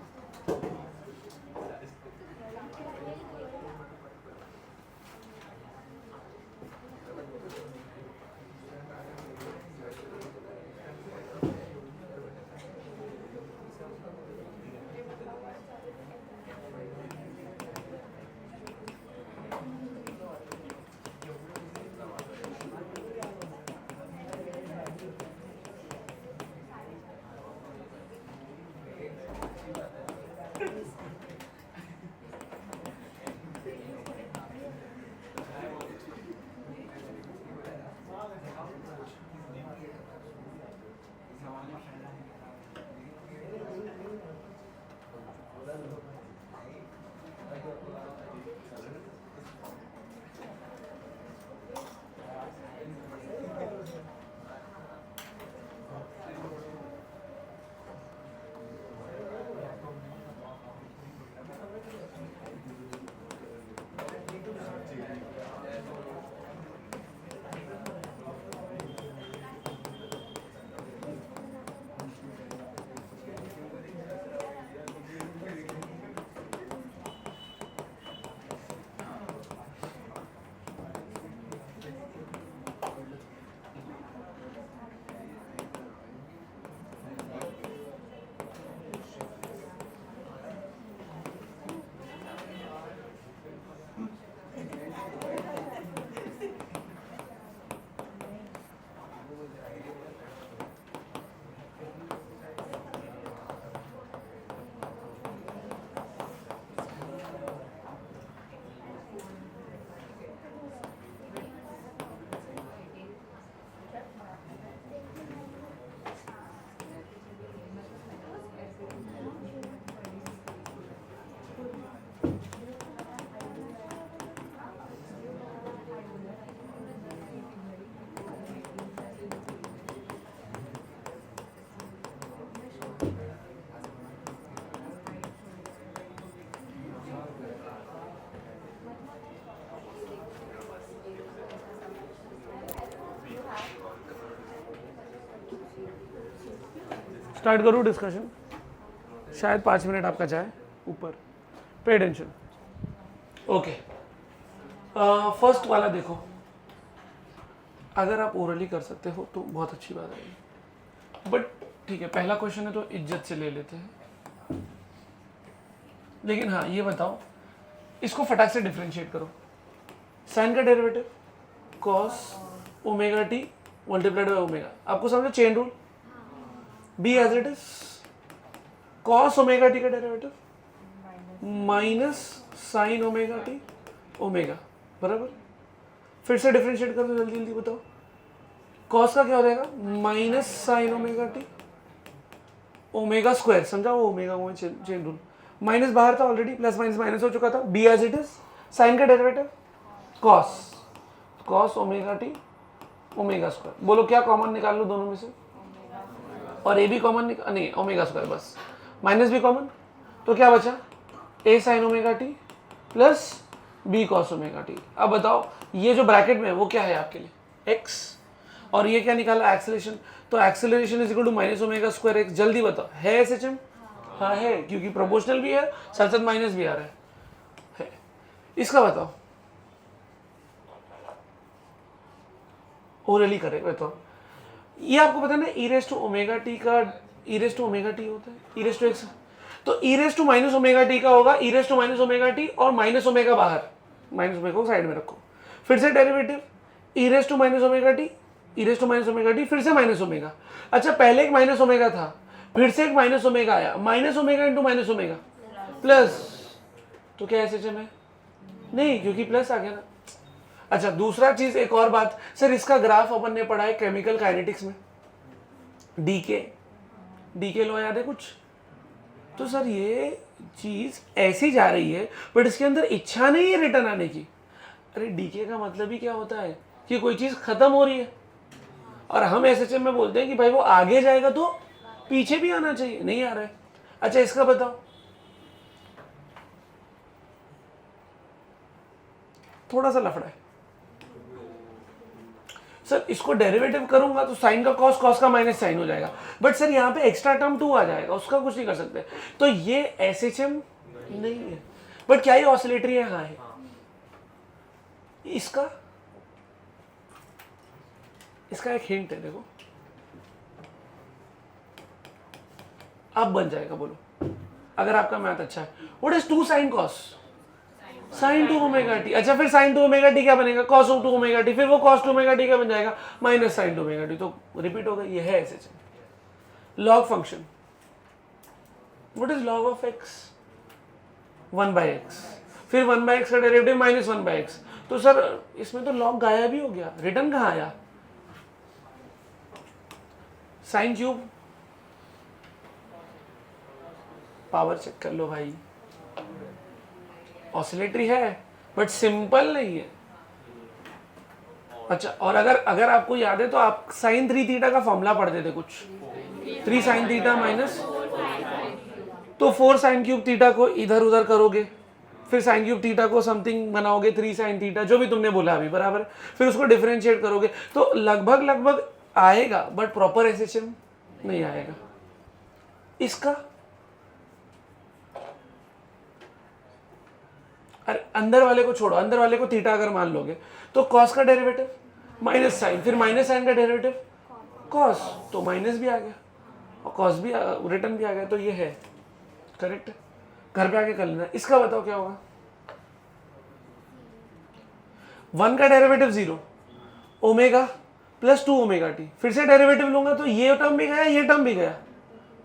स्टार्ट करूँ डिस्कशन? शायद 5 मिनट आपका जाए ऊपर। Pay attention. ओके, फर्स्ट वाला देखो, अगर आप ओरली कर सकते हो तो बहुत अच्छी बात है, बट ठीक है, पहला क्वेश्चन है तो इज्जत से ले लेते हैं। लेकिन हाँ, ये बताओ, इसको फटाक से डिफरेंशिएट करो। साइन का derivative cos omega t multiplied by omega, आपको समझो chain rule, B as it is. Cos omega t का derivative minus sine omega t omega, बराबर। फिर से डिफरेंशिएट कर दो, जल्दी जल्दी बताओ। कॉस का क्या हो जाएगा? Minus sine omega t omega square, समझा? वो ओमेगा वो चेन रूल। माइनस बाहर था ऑलरेडी, प्लस माइनस माइनस हो चुका था। B as it is. Sine का derivative cos, cos omega t omega square. बोलो क्या कॉमन निकाल लो दोनों में से? और ए भी कॉमन नहीं, ओमेगा स्क्वायर बस, माइनस भी कॉमन, तो क्या बचा A sine omega t plus B cos omega t. अब बताओ ये जो ब्रैकेट में है वो क्या है आपके लिए एक्स, और ये क्या निकाला एक्सेलरेशन, तो acceleration is equal to minus omega square x. जल्दी बताओ है एसएचएम? हाँ है, क्योंकि प्रोपोर्शनल भी है साथ साथ माइनस भी आ रहा है। इसका बताओ ओरली करे बताओ। ये आपको पता है ना e raise to omega t का e raise to omega t होता है ई रेस टू एक्स, तो e raise to minus omega t का होगा e raise to minus omega t और माइनस ओमेगा बाहर, माइनस ओमेगा को साइड में रखो, फिर से derivative e raise to minus omega t e raise to minus omega t फिर से माइनस ओमेगा। अच्छा पहले एक माइनस ओमेगा था फिर से एक माइनस ओमेगा आया, minus omega into minus omega plus, तो क्या एसएचएम है? नहीं, क्योंकि प्लस आ गया ना। अच्छा दूसरा चीज एक और बात सर, इसका ग्राफ अपन ने पढ़ा है केमिकल काइनेटिक्स में, डीके लॉ याद है कुछ? तो सर ये चीज ऐसी जा रही है बट इसके अंदर इच्छा नहीं है रिटर्न आने की। अरे डीके का मतलब ही क्या होता है कि कोई चीज खत्म हो रही है, और हम एसएचएम में बोलते हैं कि भाई वो आगे जाएगा तो पीछे भी आना चाहिए, नहीं आ रहा है। अच्छा इसका बताओ, थोड़ा सा लफड़ा है सर, इसको डेरिवेटिव करूंगा तो साइन का कॉस, कॉस का माइनस साइन हो जाएगा, बट सर यहाँ पे एक्स्ट्रा टर्म 2 आ जाएगा, उसका कुछ नहीं कर सकते। तो ये एसएचएम नहीं है, बट क्या ये ऑसिलेटरी है? हाँ है। इसका एक हिंट है, देखो अब बन जाएगा, बोलो अगर आपका मैथ अच्छा है। What is 2 sine cos? Sine 2 omega t. अच्छा फिर साइन 2 ओमेगा टी क्या बनेगा? कॉस 2 ओमेगा टी, फिर वो कॉस 2 ओमेगा टी क्या बन जाएगा? Minus sine 2 omega t. तो रिपीट होगा, ये है SHM. Log function, what is log of x? 1/x, फिर 1/x का डेरिवेटिव माइनस 1/x। तो सर इसमें तो लॉग गायब ही हो गया, रिटर्न कहाँ आया? साइन क्यूब, पावर चेक कर लो भाई, ऑसिलेटरी है बट सिंपल नहीं है। अच्छा और अगर आपको याद है तो आप साइन 3 थीटा का फॉर्मूला पढ़ते थे कुछ, 3 साइन थीटा माइनस, तो 4 साइन क्यूब थीटा को इधर उधर करोगे, फिर साइन क्यूब थीटा को समथिंग बनाओगे 3 साइन थीटा, जो भी तुमने बोला अभी बराबर, फिर उसको डिफरेंशिएट करोगे तो लगभग आएगा, बट प्रॉपर एसएचएम नहीं आएगा। इसका अरे अंदर वाले को छोड़ो, अंदर वाले को थीटा अगर मान लोगे तो कॉस का डेरिवेटिव माइनस साइन, फिर माइनस साइन का डेरिवेटिव कॉस, तो माइनस भी आ गया और कॉस भी रिटर्न भी आ गया, तो ये है करेक्ट। घर पे आके कर लेना। इसका बताओ क्या होगा? 1 का derivative 0, omega plus 2 omega t, फिर से डेरिवेटिव लूंगा तो ये टर्म भी गया ये टर्म भी गया,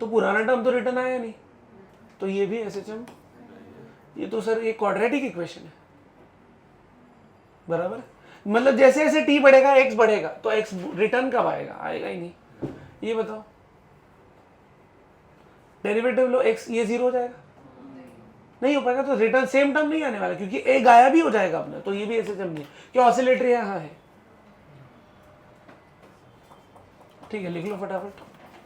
तो पुराना टर्म तो रिटर्न आया नहीं, तो ये भी एसएचएम। ये तो सर एक क्वाड्रेटिक इक्वेशन है बराबर, मतलब जैसे जैसे टी बढ़ेगा एक्स बढ़ेगा, तो एक्स रिटर्न कब आएगा? आएगा ही नहीं। ये बताओ डेरिवेटिव लो एक्स, ये 0 हो जाएगा, नहीं हो पाएगा, तो रिटर्न सेम टर्म नहीं आने वाला क्योंकि ए गायब भी हो जाएगा अपना, तो ये भी एसएचएम नहीं है। क्या ऑसिलेटरी है? हाँ है। ठीक है लिख लो फटाफट।